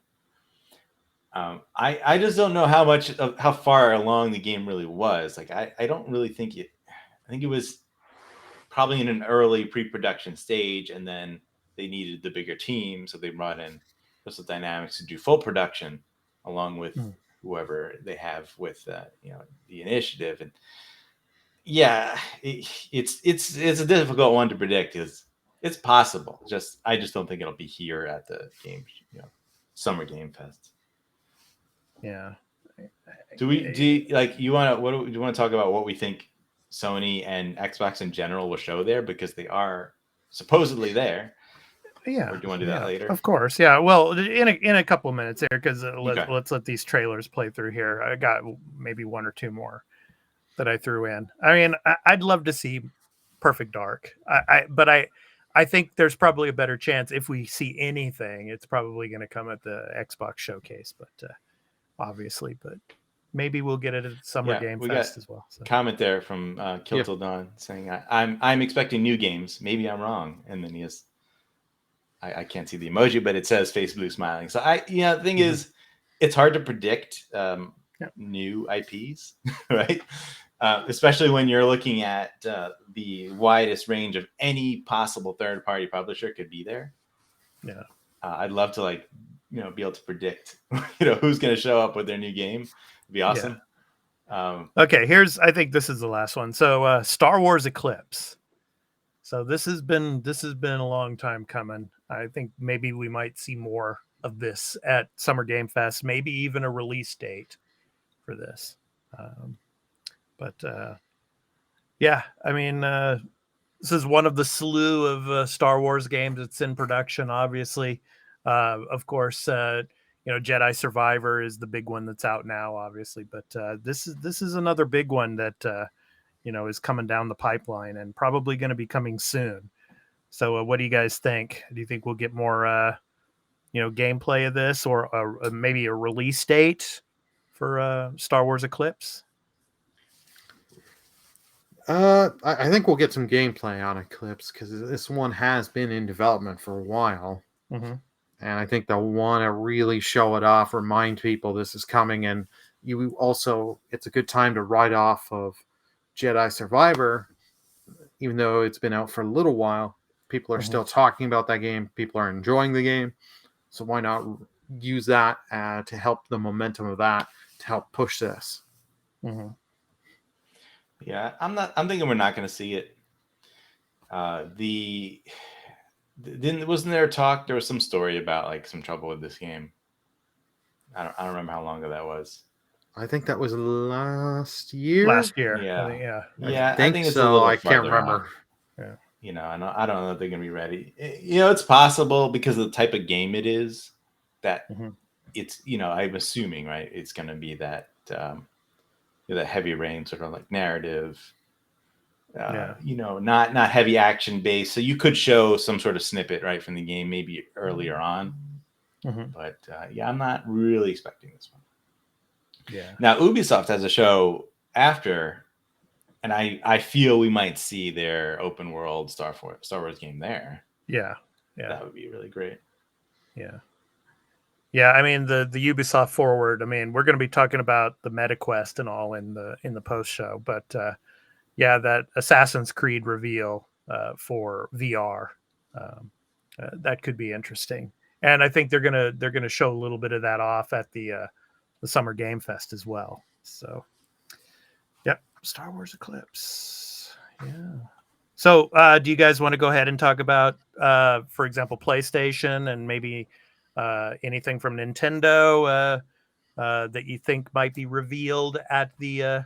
I just don't know how far along the game really was. Like, I don't really think it. I think it was probably in an early pre-production stage, and then they needed the bigger team, so they brought in Crystal Dynamics to do full production along with whoever they have with the initiative. And yeah, it's a difficult one to predict. It's possible. I just don't think it'll be here at the game, Summer Game Fest. Yeah. Do you want to talk about what we think Sony and Xbox in general will show there, because they are supposedly there? Yeah. Or do you want to do that later? Of course. Yeah. Well, in a couple of minutes there, because let's let these trailers play through here. I got maybe one or two more that I threw in. I mean, I'd love to see Perfect Dark. But I think there's probably a better chance if we see anything, it's probably going to come at the Xbox showcase. But obviously, but maybe we'll get it at Summer Game Fest as well. So. Comment there from Kill Till Dawn saying, I'm expecting new games. Maybe I'm wrong. And then he has, I can't see the emoji, but it says face blue smiling. So the thing is, it's hard to predict new IPs, right? Especially when you're looking at the widest range of any possible third-party publisher could be there. Yeah. I'd love to be able to predict, who's going to show up with their new game. It'd be awesome. Yeah. Okay, I think this is the last one. So Star Wars Eclipse. So this has been a long time coming. I think maybe we might see more of this at Summer Game Fest, maybe even a release date for this. I mean, this is one of the slew of Star Wars games that's in production, obviously. Of course, Jedi Survivor is the big one that's out now, obviously. But this is another big one that, is coming down the pipeline and probably going to be coming soon. So what do you guys think? Do you think we'll get more, gameplay of this, or maybe a release date for Star Wars Eclipse? I think we'll get some gameplay on Eclipse, because this one has been in development for a while. Mm-hmm. And I think they'll want to really show it off, remind people this is coming. And it's a good time to write off of Jedi Survivor, even though it's been out for a little while. People are still talking about that game. People are enjoying the game. So why not use that to help the momentum of that, to help push this? Mm-hmm. Yeah, I'm thinking we're not going to see it. Wasn't there talk? There was some story about some trouble with this game. I don't remember how long ago that was. I think that was last year. Yeah. I think so. I can't remember. Off. Yeah. I don't know if they're going to be ready. It's possible because of the type of game it is that it's, you know, I'm assuming, right, it's going to be that that heavy rain sort of like narrative, you know, not heavy action based. So you could show some sort of snippet, right, from the game maybe earlier on. But yeah, I'm not really expecting this one. Yeah. Now Ubisoft has a show after, and I feel we might see their open world Star Wars game there. Yeah. That would be really great. Yeah. Yeah, I mean the Ubisoft forward. I mean, we're going to be talking about the MetaQuest and all in the post show, but yeah, that Assassin's Creed reveal for VR, that could be interesting. And I think they're gonna show a little bit of that off at the Summer Game Fest as well. So, yep, Star Wars Eclipse. Yeah. So, do you guys want to go ahead and talk about, for example, PlayStation and maybe anything from Nintendo that you think might be revealed at the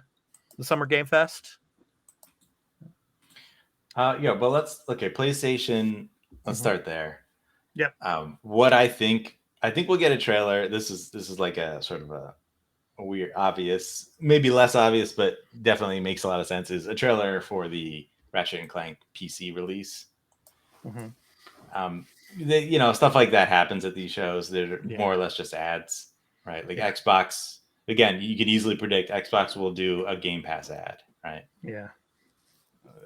Summer Game Fest? Yeah, but PlayStation. Let's start there. Yep. What I think we'll get a trailer. This is like a sort of a weird, obvious, maybe less obvious, but definitely makes a lot of sense. Is a trailer for the Ratchet and Clank PC release. You know, stuff like that happens at these shows. They're more or less just ads, right? Like Xbox. Again, you can easily predict Xbox will do a Game Pass ad, right? Yeah.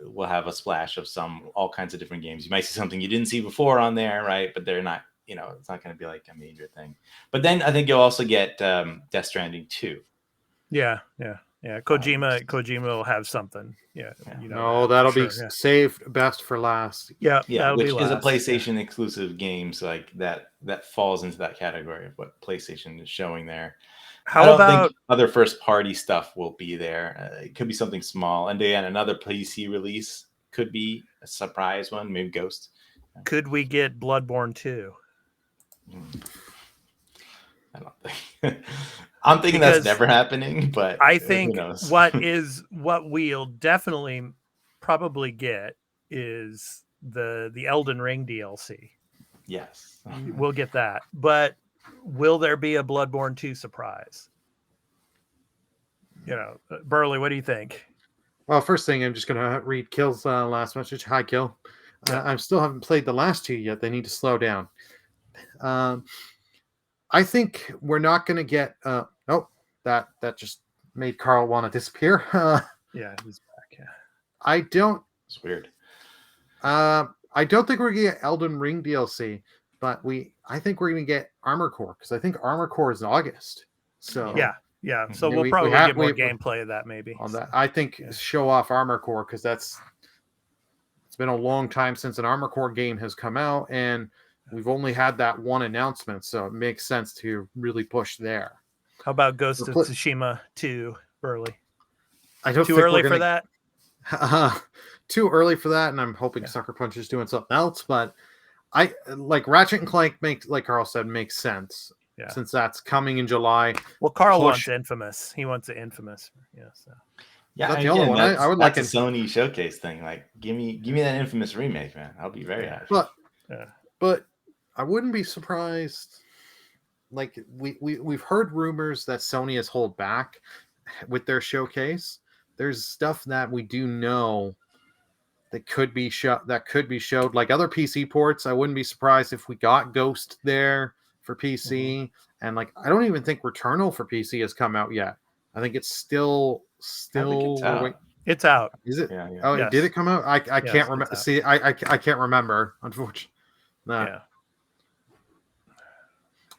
We'll have a splash of all kinds of different games. You might see something you didn't see before on there, right? But they're not, you know, it's not going to be like a major thing. But then I think you'll also get Death Stranding 2. Yeah. Kojima will have something. Yeah. You know, No, that'll sure, be saved best for last. Yeah, which is a PlayStation exclusive game, so like that falls into that category of what PlayStation is showing there. I don't think other first party stuff will be there. It could be something small, and again, another PC release could be a surprise one, maybe Ghost. Could we get Bloodborne 2? I don't think. I'm thinking that's never happening, but I think who knows? what we'll definitely probably get is the Elden Ring DLC. Yes, we'll get that, but will there be a Bloodborne 2 surprise? You know, Burley, what do you think? Well, first thing, I'm just going to read Kill's last message. Hi, Kill. I still haven't played the last two yet. They need to slow down. I think we're not going to get... that just made Carl want to disappear. Yeah, he's back. Yeah. I don't... It's weird. I don't think we're going to get Elden Ring DLC, but I think we're going to get Armor Core, because I think Armor Core is in August. So yeah. So we'll probably get more gameplay of that maybe. On that, I think show off Armor Core, because it's been a long time since an Armor Core game has come out, and we've only had that one announcement, so it makes sense to really push there. How about Ghost of Tsushima 2, Burley? I don't too think early for that. Too early for that, and I'm hoping Sucker Punch is doing something else. But I like Ratchet and Clank like Carl said, makes sense. Yeah. Since that's coming in July. Well, Carl wants Infamous. He wants the Infamous. Yeah. So. Yeah, the only one. I would like a Sony showcase thing. Like, give me that Infamous remake, man. I'll be very happy. But I wouldn't be surprised. Like we've heard rumors that Sony has held back with their showcase. There's stuff that we do know that could be showed. Like other PC ports. I wouldn't be surprised if we got Ghost there for PC, and like I don't even think Returnal for PC has come out yet. I think it's still it's out. It's out. Is it? Yeah. Oh, yes. Did it come out? I can't remember. See, I can't remember. Unfortunately, no. Yeah.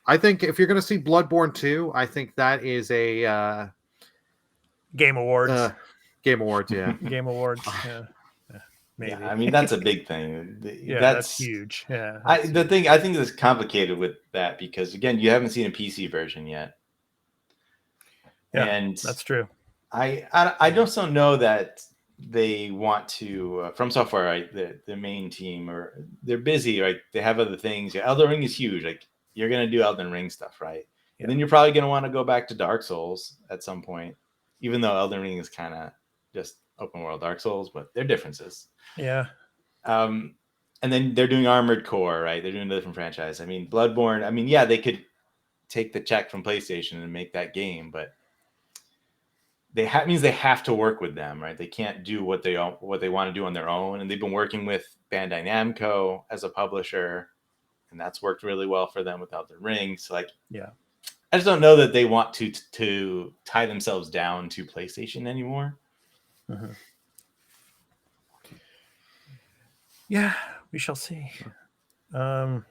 I think if you're going to see Bloodborne 2, I think that is a Game Awards. Game Awards, yeah. Game Awards, yeah. Maybe. Yeah, I mean, that's a big thing. That's huge. Yeah. I think it's complicated with that because, again, you haven't seen a PC version yet. Yeah, and that's true. I just don't know that they want to From Software, right? The main team, or they're busy, right? They have other things. Elden Ring is huge. Like, you're going to do Elden Ring stuff, right? Yeah. And then you're probably going to want to go back to Dark Souls at some point, even though Elden Ring is kind of just open world Dark Souls, but there are differences. Yeah. And then they're doing Armored Core, right? They're doing a different franchise. I mean, Bloodborne, I mean, yeah, they could take the check from PlayStation and make that game, but means they have to work with them, right? They can't do what they want to do on their own, and they've been working with Bandai Namco as a publisher, and that's worked really well for them without the ring. So like, yeah, I just don't know that they want to tie themselves down to PlayStation anymore. Mm-hmm. Yeah, we shall see. Do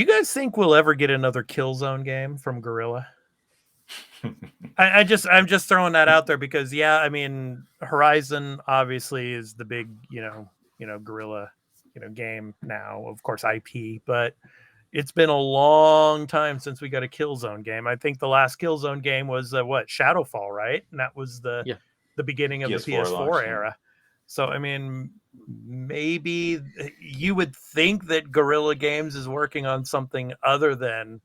you guys think we'll ever get another Killzone game from Guerrilla? I'm just throwing that out there because I mean, Horizon obviously is the big, Guerrilla, game now, of course, IP, but it's been a long time since we got a Killzone game. I think the last Killzone game was Shadowfall, right? And that was the beginning of the PS4 era. So, I mean, maybe you would think that Guerrilla Games is working on something other than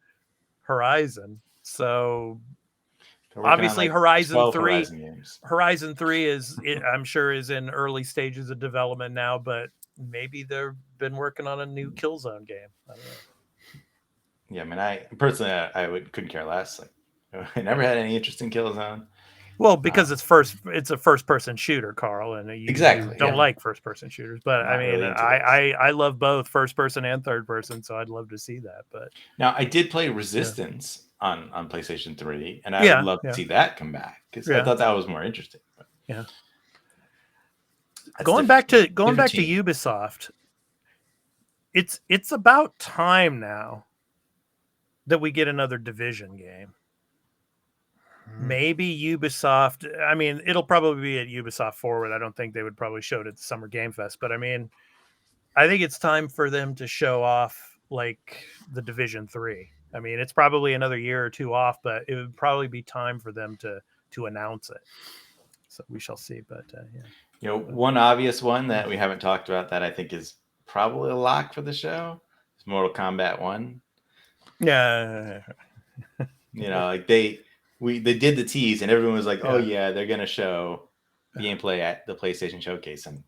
Horizon. So obviously Horizon 3 is, I'm sure, is in early stages of development now, but maybe they've been working on a new Killzone game. I don't know. Yeah, I mean, I couldn't care less. Like, I never had any interest in Killzone. Well, because it's a first-person shooter, Carl, and you don't like first-person shooters. But I mean, really I love both first-person and third-person, so I'd love to see that. But now I did play Resistance on PlayStation 3, and I would love to see that come back because I thought that was more interesting. But going back to Ubisoft, it's about time now that we get another Division game. Maybe Ubisoft, I mean, it'll probably be at Ubisoft Forward. I don't think they would probably show it at the Summer Game Fest, but I mean, I think it's time for them to show off like the Division 3. I mean, it's probably another year or two off, but it would probably be time for them to announce it. So we shall see, but one obvious one that we haven't talked about that I think is probably a lock for the show is Mortal Kombat 1. Yeah. Like they did the tease and everyone was like, oh yeah, they're going to show gameplay at the PlayStation Showcase, and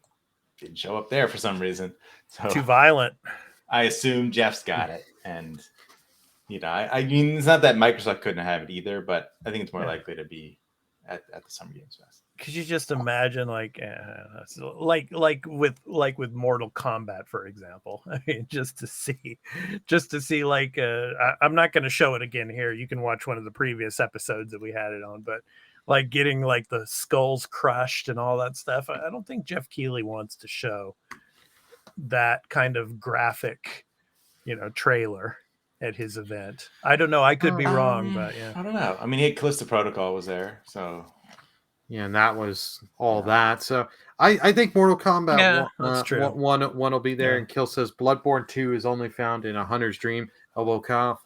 didn't show up there for some reason. So too violent. I assume Jeff's got it. And, I mean, it's not that Microsoft couldn't have it either, but I think it's more likely to be at the Summer Games Fest. Could you just imagine like with Mortal Kombat, for example? I mean, just to see like I'm not going to show it again here. You can watch one of the previous episodes that we had it on, but like getting like the skulls crushed and all that stuff. I don't think Jeff Keighley wants to show that kind of graphic, trailer at his event. I don't know. I could be wrong, but I don't know. I mean, Callisto Protocol was there, so. Yeah, and that was all that. So I think Mortal Kombat 1 will be there. And Kill says Bloodborne 2 is only found in A Hunter's Dream, Elbow Cough.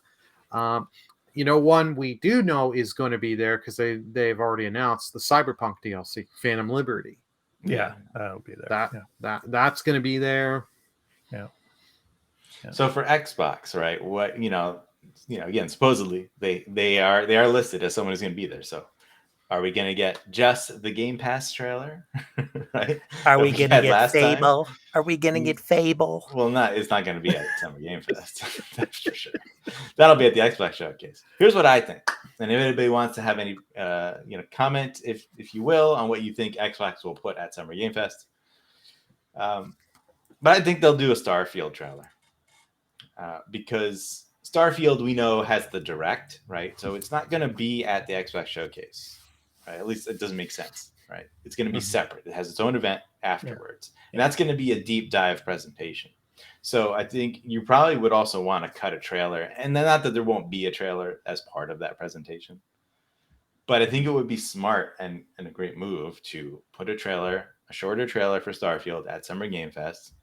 One we do know is going to be there because they've already announced the Cyberpunk DLC, Phantom Liberty. Yeah, that'll be there. That's going to be there. Yeah. So for Xbox, right? What again, supposedly they are listed as someone who's going to be there. So. Are we going to get just the Game Pass trailer? Right? Are we going to get Fable? Are we going to get Fable? Well, it's not going to be at Summer Game Fest. That's for sure. That'll be at the Xbox Showcase. Here's what I think. And if anybody wants to have any, comment, if you will, on what you think Xbox will put at Summer Game Fest. But I think they'll do a Starfield trailer. Because Starfield, we know, has the Direct, right? So it's not going to be at the Xbox Showcase. Right? At least it doesn't make sense, right? It's going to be separate. It has its own event afterwards. And that's going to be a deep dive presentation. So I think you probably would also want to cut a trailer. And then not that there won't be a trailer as part of that presentation. But I think it would be smart and a great move to put a shorter trailer for Starfield at Summer Game Fest,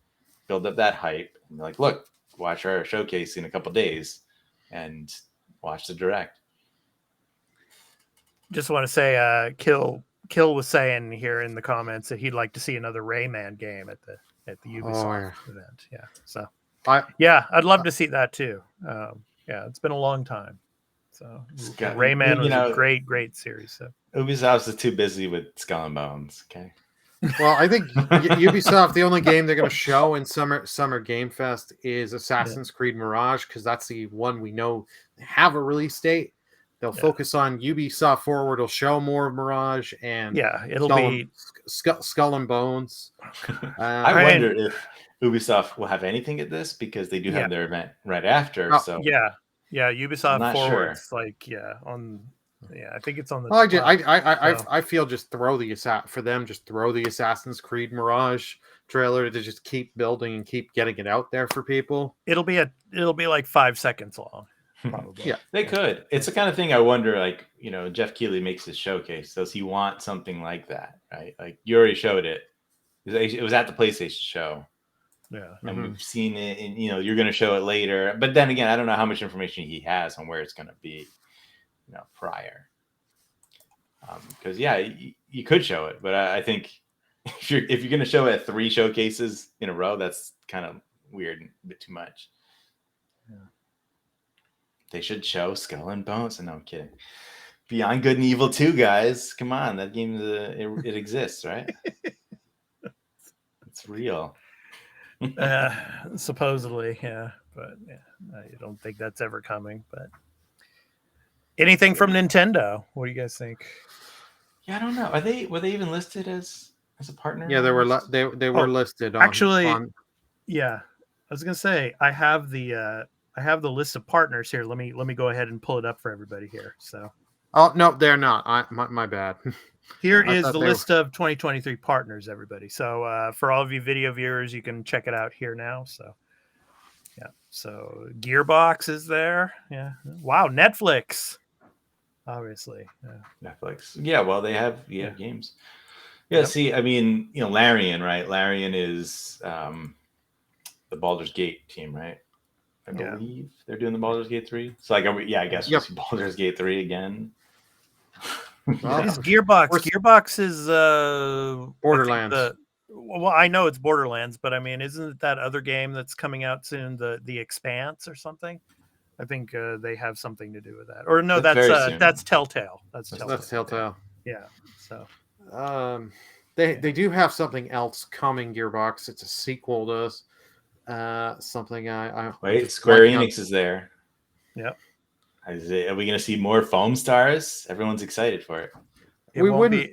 build up that hype, and be like, look, watch our showcase in a couple days and watch the Direct. Just want to say, Kill was saying here in the comments that he'd like to see another Rayman game at the Ubisoft event. Yeah, so I'd love to see that too. It's been a long time. So Rayman was a great series. So Ubisoft is too busy with Skull and Bones. Okay. Well, I think Ubisoft, the only game they're going to show in Summer Game Fest is Assassin's Creed Mirage, because that's the one we know have a release date. They'll focus on Ubisoft Forward. Will show more of Mirage and it'll be Skull and Bones. I wonder if Ubisoft will have anything at this, because they do have their event right after. So Ubisoft Forward's sure. I think it's on the. I feel just throw the Assassin's Creed Mirage trailer to just keep building and keep getting it out there for people. It'll be like 5 seconds long, probably. Yeah, they could. It's the kind of thing I wonder. Like, Jeff Keighley makes his showcase. Does he want something like that? Right? Like, you already showed it. It was at the PlayStation show. Yeah, and we've seen it, and you're going to show it later. But then again, I don't know how much information he has on where it's going to be, prior. Because you could show it, but I think if you're going to show it at 3 showcases in a row, that's kind of weird and a bit too much. Yeah. They should show Skull and Bones. No, I'm kidding. Beyond Good and Evil 2, guys. Come on, that game it exists, right? It's real. Supposedly, but I don't think that's ever coming. But anything from Nintendo? What do you guys think? Yeah, I don't know. Were they even listed as a partner? Yeah, they were listed. I was gonna say I have the list of partners here. Let me go ahead and pull it up for everybody here. So. Oh no, they're not. My bad. Here is the list of 2023 partners, everybody. So for all of you video viewers, you can check it out here now. So so Gearbox is there. Yeah. Wow, Netflix. Obviously. Yeah. Netflix. Yeah, well, they have games. Yeah, see, I mean, Larian, right? Larian is the Baldur's Gate team, right? I believe they're doing the Baldur's Gate 3. So I guess we'll see Baldur's Gate 3 again. Well, it's Gearbox. Gearbox is Borderlands. I know it's Borderlands, but I mean, isn't it that other game that's coming out soon, the Expanse or something? I think they have something to do with that. Or no, that's Telltale. That's Telltale. Yeah. So they do have something else coming, Gearbox. It's a sequel to something I wait. Square Enix is there. Yep. Are we going to see more Foam Stars? Everyone's excited for it. It won't be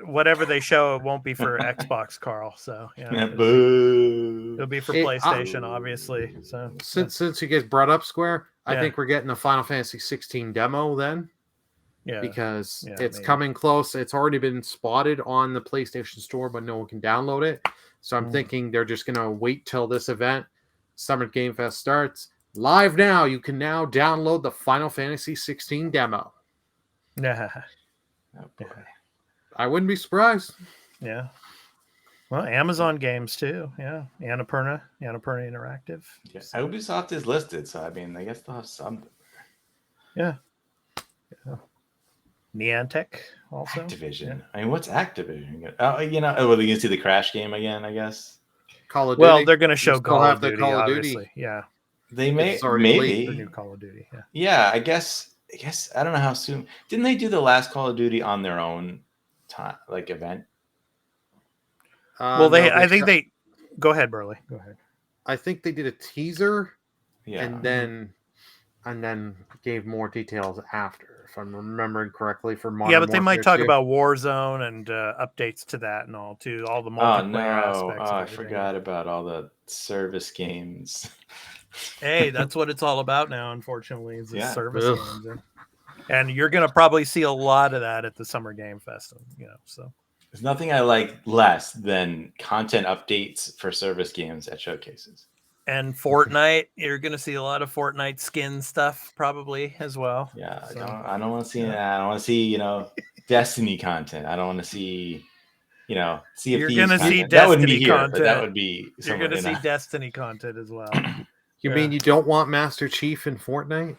whatever they show. It won't be for Xbox, Carl. So boo. It'll be for PlayStation, obviously. So since you guys brought up Square, I think we're getting a Final Fantasy 16 demo then. Yeah, because it's coming close. It's already been spotted on the PlayStation Store, but no one can download it. So I'm thinking they're just going to wait till this event, Summer Game Fest starts. Live now, you can now download the Final Fantasy 16 demo. Yeah. Oh boy. I wouldn't be surprised. Yeah. Well, Amazon games too. Yeah. Annapurna Interactive. Yeah. Ubisoft is listed, so I mean, I guess they'll have some. Yeah. Niantic also. Activision. Yeah. I mean, what's Activision? Oh, you can see the Crash game again, I guess. Call of Duty. Well, they're going to show Call of Duty, obviously. Yeah. They may maybe the new Call of Duty. Yeah. Yeah, I guess I don't know how soon. Didn't they do the last Call of Duty on their own time, like event? Well, I think they. Go ahead, Burley. Go ahead. I think they did a teaser. Yeah. And then gave more details after, if I'm remembering correctly, for Modern Yeah, but they might talk 2. about Warzone and updates to that and all too. All the multiplayer aspects. I forgot about all the service games. Hey, that's what it's all about now, unfortunately, is the service games. And you're going to probably see a lot of that at the Summer Game Fest, so. There's nothing I like less than content updates for service games at showcases. And Fortnite, you're going to see a lot of Fortnite skin stuff probably as well. Yeah, so, I don't want to see that. I don't want to see, Destiny content. I don't want to see, Sea of You're Thieves going to see content. Destiny that wouldn't be here, content. But that would be. You're going to see Destiny content as well. You mean you don't want Master Chief in Fortnite?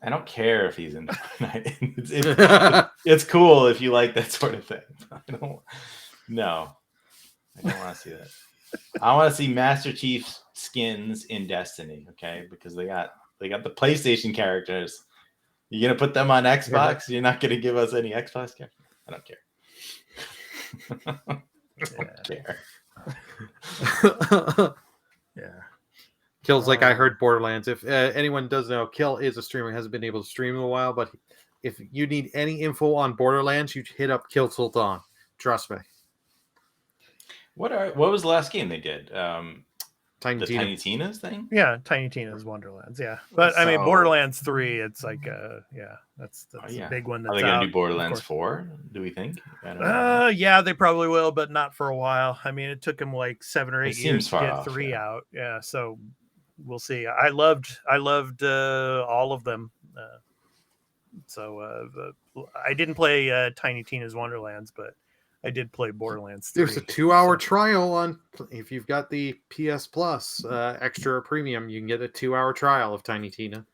I don't care if he's in Fortnite. It's cool if you like that sort of thing. I don't want to see that. I want to see Master Chief skins in Destiny, okay? Because they got the PlayStation characters. You're gonna put them on Xbox? You're not gonna give us any Xbox characters? I don't care. Care. Yeah. Kill's like I heard Borderlands. If anyone does know, Kill is a streamer, hasn't been able to stream in a while, but if you need any info on Borderlands, you hit up Kill Sultan. Trust me. What was the last game they did? Tiny The Tina. Tiny Tina's thing? Yeah, Tiny Tina's Wonderlands. Yeah, but I mean, So- Borderlands 3. It's like, that's Yeah. a big one. That's Are they going out, to do Borderlands of course. 4? Do we think? I don't know. Yeah, they probably will, but not for a while. I mean, it took them like 7 or 8 It years seems to far get off, 3 yeah. out. Yeah, so we'll see. I loved all of them. I didn't play Tiny Tina's Wonderlands, but I did play Borderlands 3. There's a 2-hour trial on if you've got the PS Plus extra premium, you can get a 2-hour trial of Tiny Tina.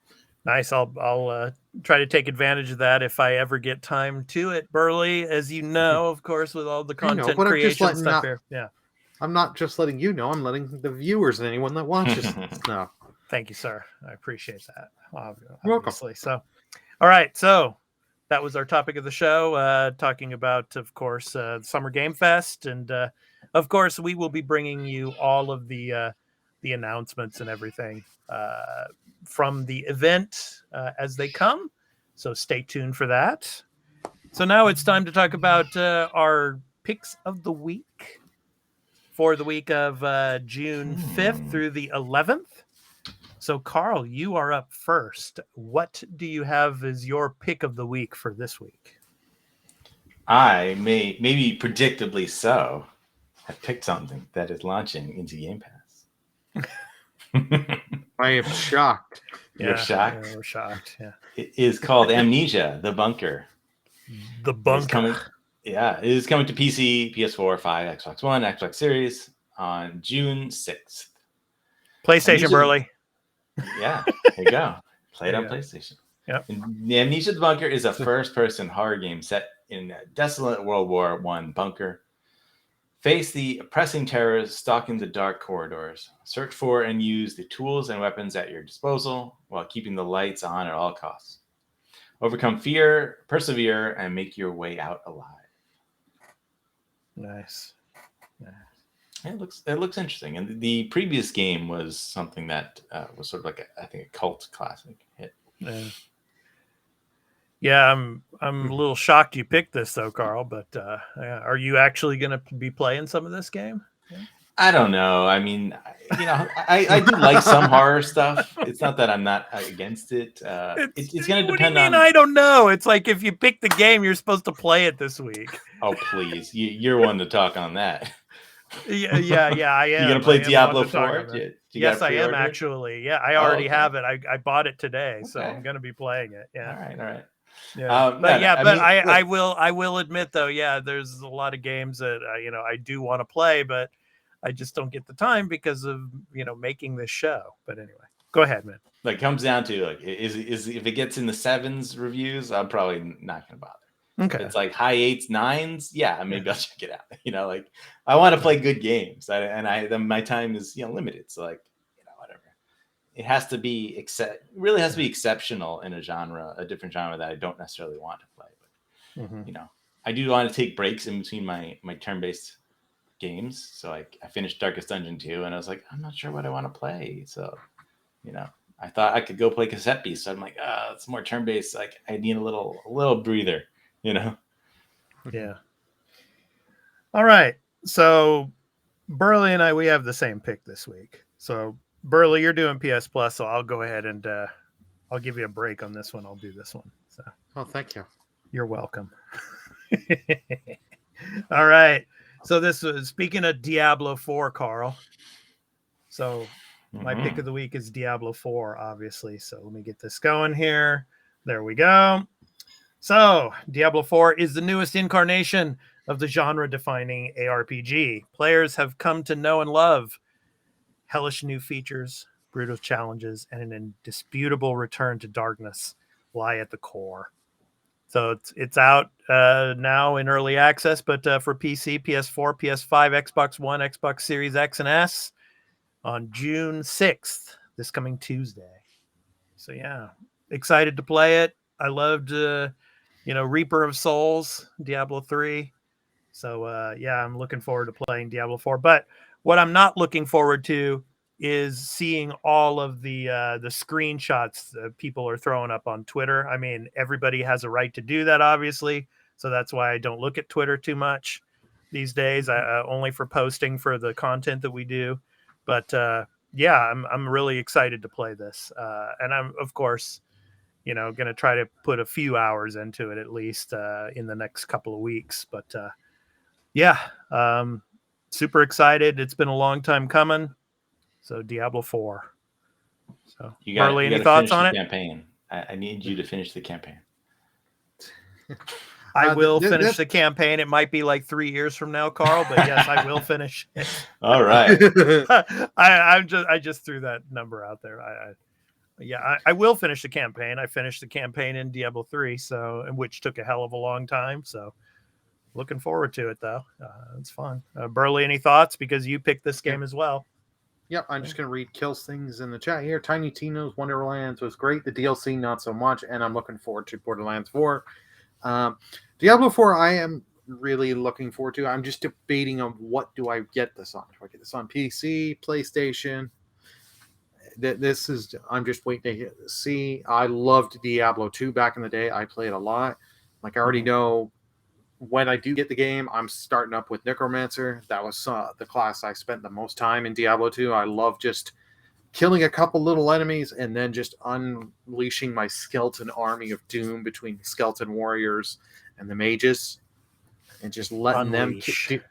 Nice. I'll try to take advantage of that if I ever get time to it, Burley. As you know, of course, with all the I know, content but I'm just creation letting stuff not- here. Yeah. I'm not just letting you know, I'm letting the viewers and anyone that watches know. Thank you, sir. I appreciate that. welcome. Obviously. So, all right. So that was our topic of the show, talking about, of course, Summer Game Fest. And, of course, we will be bringing you all of the announcements and everything from the event as they come. So stay tuned for that. So now it's time to talk about our picks of the week for the week of June 5th through the 11th. So, Carl, you are up first. What do you have as your pick of the week for this week? I maybe predictably so, have picked something that is launching into Game Pass. I am shocked. You're shocked? Yeah, we're shocked. Yeah. It is called Amnesia: The Bunker. The It's bunker. coming. Yeah, it is coming to PC, PS4, 5, Xbox One, Xbox Series on June 6th. PlayStation, Amnesia- Burley. Yeah, there you go. Play it There on you go. PlayStation. Yep. And the Amnesia: The Bunker is a first-person horror game set in a desolate World War I bunker. Face the oppressing terrors stalking the dark corridors. Search for and use the tools and weapons at your disposal while keeping the lights on at all costs. Overcome fear, persevere, and make your way out alive. Nice. It looks interesting. And the previous game was something that was sort of like I think a cult classic hit. Yeah, I'm a little shocked you picked this though, Carl. But are you actually going to be playing some of this game? I don't know. I mean, I do like some horror stuff. It's not that I'm not against it. It's going to What do you depend mean? on. I don't know. It's like if you pick the game, you're supposed to play it this week. Oh, please. You're one to talk on that. Yeah, I am. You going to play I am Diablo one to talk 4? on that. You Yes, got I am pre-ordered? actually. Yeah, I already okay. have it. I bought it today, so Okay. I'm going to be playing it. Yeah. All right. Yeah. Man, I will admit though, yeah, there's a lot of games that I do want to play, but I just don't get the time because of making this show. But anyway, go ahead, man. Like comes down to like is if it gets in the 7s reviews, I'm probably not going to bother. Okay. If it's like high 8s, 9s, yeah, maybe I'll check it out. Like I want to play good games, then my time is limited. So like whatever. It has to be really has to be exceptional in a different genre that I don't necessarily want to play. But Mhm. I do want to take breaks in between my turn-based games. So I finished Darkest Dungeon 2 and I was like, I'm not sure what I want to play. So, I thought I could go play Cassette Beast. So I'm like, it's more turn-based. Like I need a little breather, Yeah. All right. So Burley and we have the same pick this week. So Burley, you're doing PS Plus, so I'll go ahead and I'll give you a break on this one. I'll do this one. So Oh, thank you. you're welcome. All right. So this was speaking of Diablo 4, Carl. So my pick of the week is Diablo 4, obviously. So let me get this going here. There we go. So Diablo 4 is the newest incarnation of the genre-defining ARPG. Players have come to know and love hellish new features, brutal challenges, and an indisputable return to darkness lie at the core. So it's out now in early access, but for PC, PS4, PS5, Xbox One, Xbox Series X and S on June 6th, this coming Tuesday. So yeah, excited to play it. I loved, Reaper of Souls, Diablo 3. So yeah, I'm looking forward to playing Diablo 4. But what I'm not looking forward to is seeing all of the screenshots that people are throwing up on Twitter. I mean, everybody has a right to do that, obviously. So that's why I don't look at Twitter too much these days. I only for posting for the content that we do. But yeah, I'm really excited to play this, and I'm of course, going to try to put a few hours into it at least in the next couple of weeks. But yeah, super excited. It's been a long time coming. So Diablo 4. So Burley, any thoughts on it? Campaign. I need you to finish the campaign. I will finish the campaign. It might be like 3 years from now, Carl, but yes, I will finish it. All right. I just threw that number out there. I will finish the campaign. I finished the campaign in Diablo 3, which took a hell of a long time. So looking forward to it though. It's fun. Burley, any thoughts? Because you picked this game as well. Yep, I'm just going to read Kills things in the chat here. Tiny Tino's Wonderlands was great. The DLC, not so much. And I'm looking forward to Borderlands 4. Diablo 4, I am really looking forward to. I'm just debating on what do I get this on. Do I get this on PC, PlayStation? I'm just waiting to see. I loved Diablo 2 back in the day. I played a lot. Like, I already know when I do get the game, I'm starting up with Necromancer. That was the class I spent the most time in Diablo 2. I love just killing a couple little enemies and then just unleashing my skeleton army of doom between the skeleton warriors and the mages and just letting Unleash. them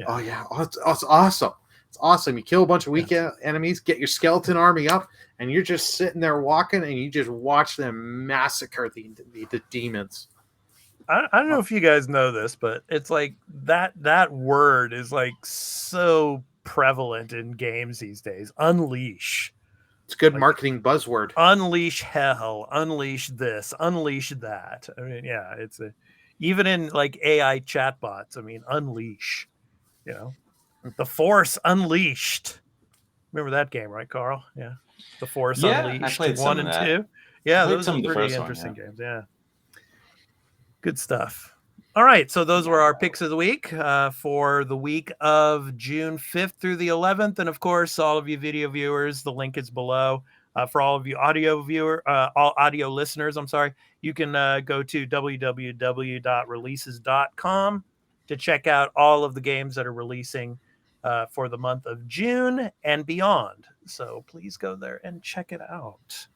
Oh yeah, it's awesome. It's awesome. You kill a bunch of weak enemies, get your skeleton army up, and you're just sitting there walking and you just watch them massacre the demons. I don't know if you guys know this, but it's like that word is like so prevalent in games these days. Unleash. It's a good marketing buzzword. Unleash hell. Unleash this. Unleash that. I mean, yeah, even in like AI chatbots. I mean, unleash. The Force Unleashed. Remember that game, right, Carl? Yeah, The Force Unleashed. I played 1 and 2. Yeah, those are pretty interesting games. Yeah. Good stuff. All right, so those were our picks of the week for the week of June 5th through the 11th. And, of course, all of you video viewers, the link is below. For all of you all audio listeners, you can go to www.releases.com to check out all of the games that are releasing for the month of June and beyond. So please go there and check it out.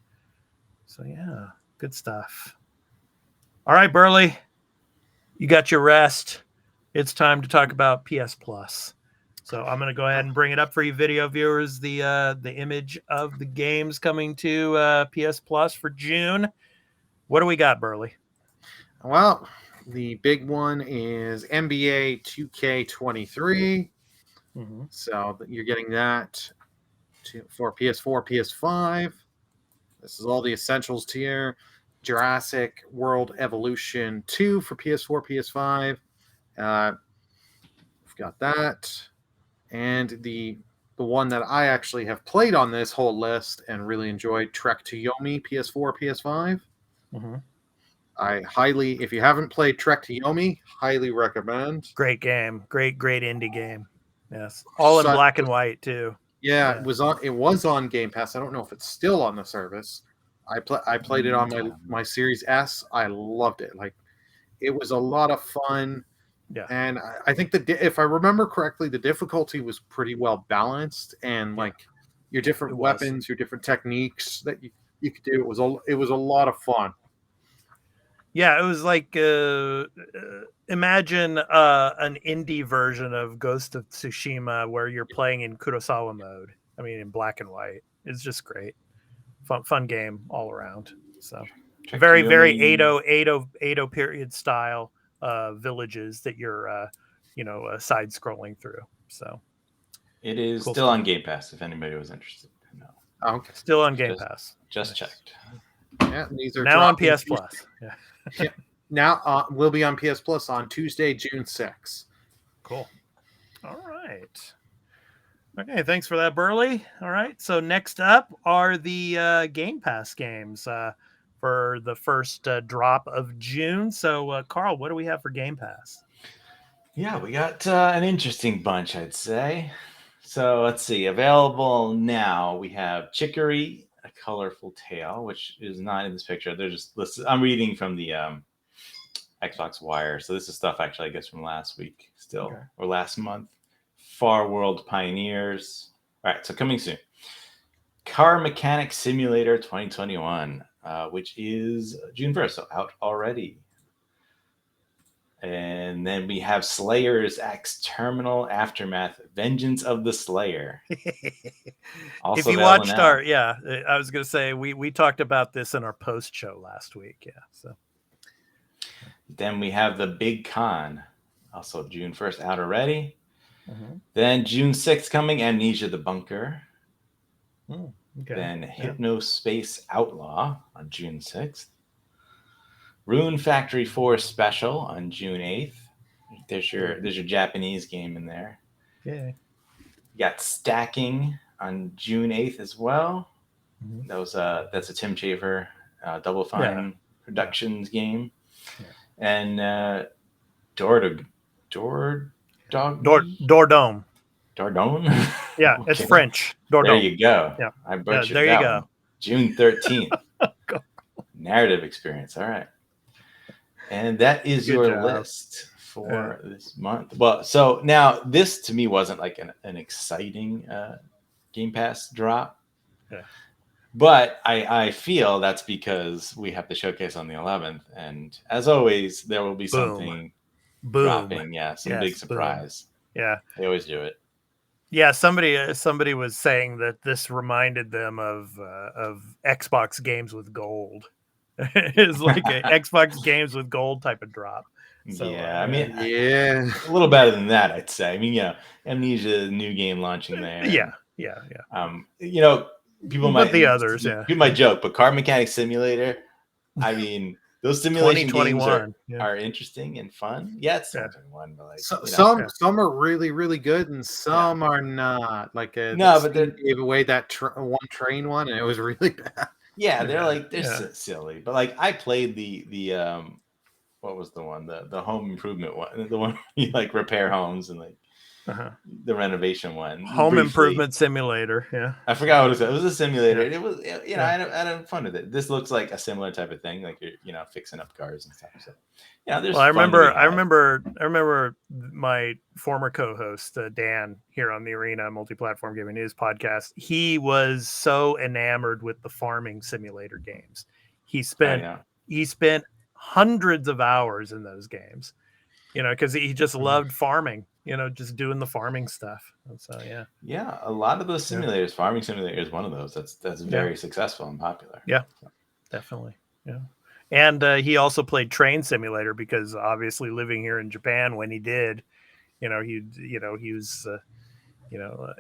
So, yeah, good stuff. All right, Burley, you got your rest. It's time to talk about PS Plus. So I'm going to go ahead and bring it up for you video viewers, the image of the games coming to PS Plus for June. What do we got, Burley? Well, the big one is NBA 2K23. Mm-hmm. So you're getting that for PS4, PS5. This is all the essentials tier. Jurassic World Evolution 2 for PS4, PS5. We've got that. And the one that I actually have played on this whole list and really enjoyed, Trek to Yomi, PS4, PS5. Mm-hmm. I highly, if you haven't played Trek to Yomi, highly recommend. Great game. Great indie game. Yes. All in black and white too. Yeah, it was on Game Pass. I don't know if it's still on the service. I played it on my Series S. I loved it. Like, it was a lot of fun. Yeah. And I think if I remember correctly, the difficulty was pretty well balanced, and like your different weapons, your different techniques that you could do. It was a lot of fun. Yeah, it was like imagine an indie version of Ghost of Tsushima where you're playing in Kurosawa mode. I mean, in black and white. It's just great. Fun game all around. So very Edo period style villages that you're side scrolling through. So it is still on Game Pass if anybody was interested. No. Okay. Still on Game Pass. Just checked. Yeah, these are now on PS Plus. Yeah. Now we'll be on PS Plus on Tuesday, June 6th. Cool. All right. Okay, thanks for that, Burley. All right, so next up are the Game Pass games for the first drop of June. So, Carl, what do we have for Game Pass? Yeah, we got an interesting bunch, I'd say. So let's see. Available now, we have Chicory, A Colorful Tale, which is not in this picture. They're just listed. I'm reading from the Xbox Wire. So this is stuff actually, I guess, from last week still, Okay. or last month. Far World Pioneers. All right, so coming soon. Car Mechanic Simulator 2021, which is June 1st, so out already. And then we have Slayer's X Terminal Aftermath, Vengeance of the Slayer. Also If you available watched now. I was going to say we talked about this in our post show last week. Yeah. So Then we have The Big Con, also June 1st, out already. Mhm. Then June 6th coming, Amnesia the Bunker. Okay. Then Yeah. Hypnospace Outlaw on June 6th. Rune Factory 4 Special on June 8th. There's your Japanese game in there. Yeah. You got Stacking on June 8th as well. Mhm. That's a Tim Chafer Double Fine Productions game. Yeah. And Dordome. Dordome. Yeah, it's Okay. French. Dordome. There you go. Yeah. I butchered there you that go. one. June 13th. Go. Narrative experience. All right. And that is Good your job. list for this month. Well, so now this to me wasn't like an exciting Game Pass drop. Yeah. But I feel that's because we have the showcase on the 11th. And as always, there will be something dropping. Yeah, some big surprise. Boom. Yeah. They always do it. Yeah, somebody was saying that this reminded them of Xbox games with gold. It's like a Xbox games with gold type of drop. So, yeah, I mean, Yeah. a little better than that, I'd say. I mean, yeah, Amnesia, new game launching there. Yeah. You know, people might the others, yeah. People might joke, but Car Mechanic Simulator, I mean, those simulation games are interesting and fun. Yeah, it's 2021, but like some are really, really good, and some are not. Like but they gave away that one train one, and it was really bad. Yeah, they're silly. But like I played the what was the one? The home improvement one, the one you like repair homes and like the renovation one. Home improvement simulator. Yeah. I forgot what it was. It was a simulator. It was, I had fun with it. This looks like a similar type of thing, like you're fixing up cars and stuff. So there's. Well, I remember my former co-host Dan here on the Arena Multiplatform Gaming News Podcast. He was so enamored with the farming simulator games. He spent hundreds of hours in those games, because he just loved farming. Just doing the farming stuff. And so yeah, a lot of those simulators, farming simulator is one of those that's very successful and popular. Yeah, definitely. Yeah. And he also played Train Simulator because obviously living here in Japan when he did, he was,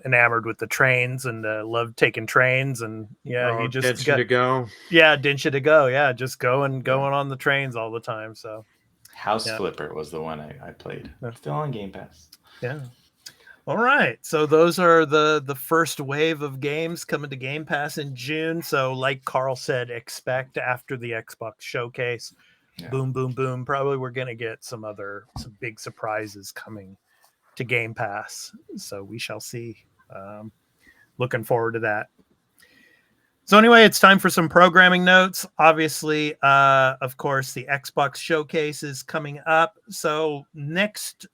enamored with the trains and loved taking trains and he just Densha to go. Yeah, Densha to go. Yeah, just going on the trains all the time. So House Flipper was the one I played. Still on Game Pass. Yeah. All right. So those are the first wave of games coming to Game Pass in June. So like Carl said, expect after the Xbox showcase, boom, boom, boom. Probably we're going to get some big surprises coming to Game Pass. So we shall see. Looking forward to that. So anyway, it's time for some programming notes. Obviously, of course, the Xbox showcase is coming up. So next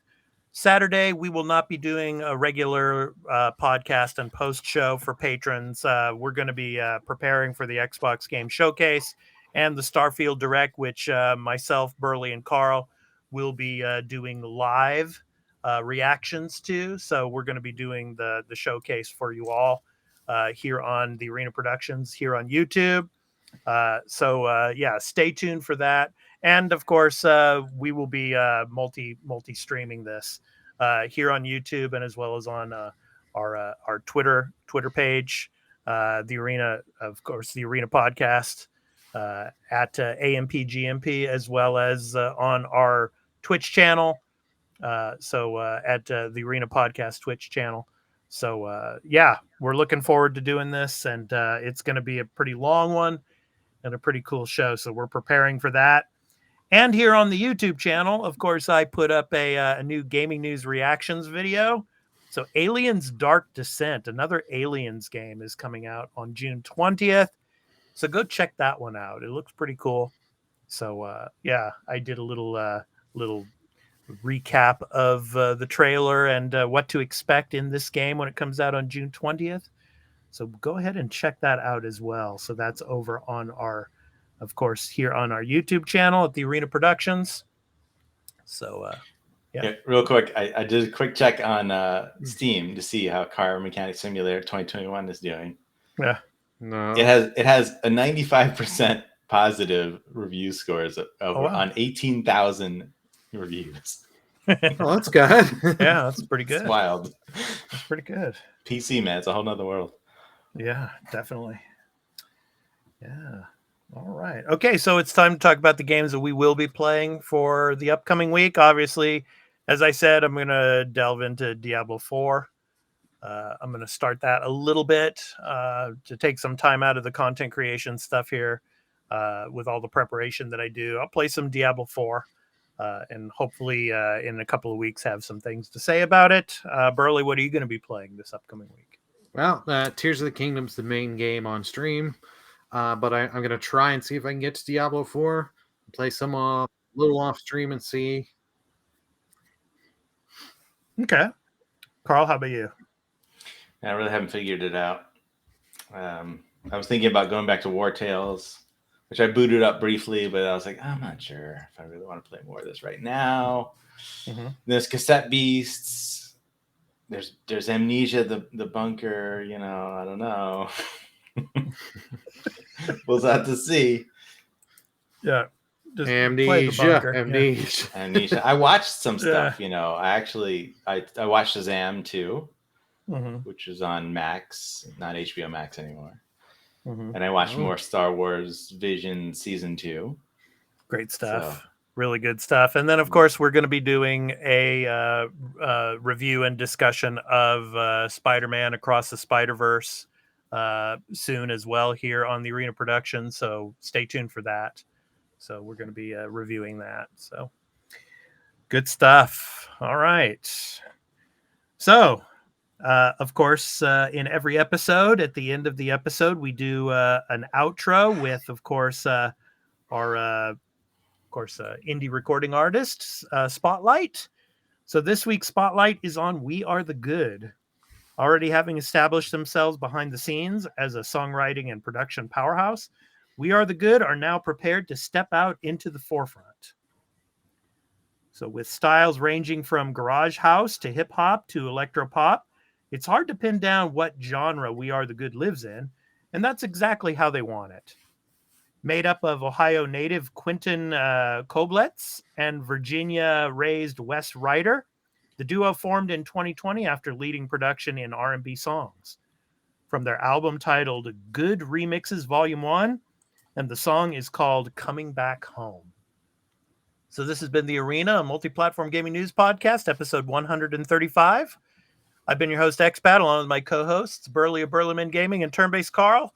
Saturday, we will not be doing a regular podcast and post show for patrons. We're going to be preparing for the Xbox Game Showcase and the Starfield Direct, which myself, Burley, and Carl will be doing live reactions to. So we're going to be doing the showcase for you all here on the Arena Productions here on YouTube. Stay tuned for that. And of course, we will be multi-streaming this here on YouTube and as well as on our Twitter page, the Arena, of course, the Arena Podcast at AMPGMP, as well as on our Twitch channel. At the Arena Podcast Twitch channel. So we're looking forward to doing this, and it's going to be a pretty long one and a pretty cool show. So we're preparing for that. And here on the YouTube channel, of course, I put up a new gaming news reactions video. So Aliens Dark Descent, another Aliens game, is coming out on June 20th. So go check that one out. It looks pretty cool. So yeah, I did a little recap of the trailer and what to expect in this game when it comes out on June 20th. So go ahead and check that out as well. So that's over on our, of course, here on our YouTube channel at the Arena Productions. So yeah, real quick, I did a quick check on Steam to see how Car Mechanic Simulator 2021 is doing. Yeah. No. It has a 95% positive review scores on 18,000 reviews. Oh, that's good. Yeah, that's pretty good. It's wild. That's pretty good. PC, man, it's a whole nother world. Yeah, definitely. Yeah. All right. Okay, so it's time to talk about the games that we will be playing for the upcoming week. Obviously, as I said, I'm going to delve into Diablo 4. I'm going to start that a little bit to take some time out of the content creation stuff here with all the preparation that I do. I'll play some Diablo 4 and hopefully in a couple of weeks have some things to say about it. Burley, what are you going to be playing this upcoming week? Well, Tears of the Kingdom's the main game on stream, but I'm going to try and see if I can get to Diablo 4, play some little off stream and see. Okay. Carl, how about you? I really haven't figured it out. I was thinking about going back to War Tales, which I booted up briefly, but I was like, I'm not sure if I really want to play more of this right now. Mm-hmm. There's Cassette Beasts. There's Amnesia, the bunker. You know, I don't know. We'll have to see. Yeah. Just play the Amnesia. bunker. Amnesia. Amnesia. I watched some stuff. You know, I watched Shazam 2. Mm-hmm. Which is on Max, not HBO Max anymore. Mm-hmm. And I watched more Star Wars Vision Season 2. Great stuff. So. Really good stuff. And then, of course, we're going to be doing a review and discussion of Spider-Man Across the Spider-Verse soon as well here on the Arena Production. So stay tuned for that. So we're going to be reviewing that. So good stuff. All right. So... of course, in every episode, at the end of the episode, we do an outro with, of course, our indie recording artists spotlight. So this week's spotlight is on We Are the Good. Already having established themselves behind the scenes as a songwriting and production powerhouse, We Are the Good are now prepared to step out into the forefront. So with styles ranging from garage house to hip hop to electro pop, it's hard to pin down what genre We Are the Good lives in, and that's exactly how they want it. Made up of Ohio native Quentin Kobletz and Virginia-raised Wes Ryder, the duo formed in 2020 after leading production in R&B songs. From their album titled Good Remixes Volume 1, and the song is called Coming Back Home. So this has been The Arena, a multi-platform gaming news podcast, episode 135. I've been your host, Expat, along with my co-hosts, Burley of Burleman Gaming and Turn-Based Carl.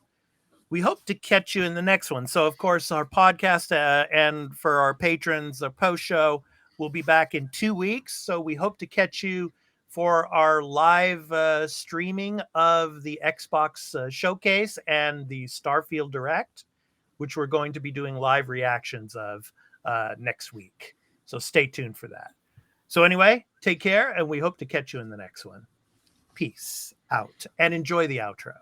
We hope to catch you in the next one. So, of course, our podcast and for our patrons, our post-show will be back in 2 weeks. So we hope to catch you for our live streaming of the Xbox Showcase and the Starfield Direct, which we're going to be doing live reactions of next week. So stay tuned for that. So anyway, take care, and we hope to catch you in the next one. Peace out, and enjoy the outro.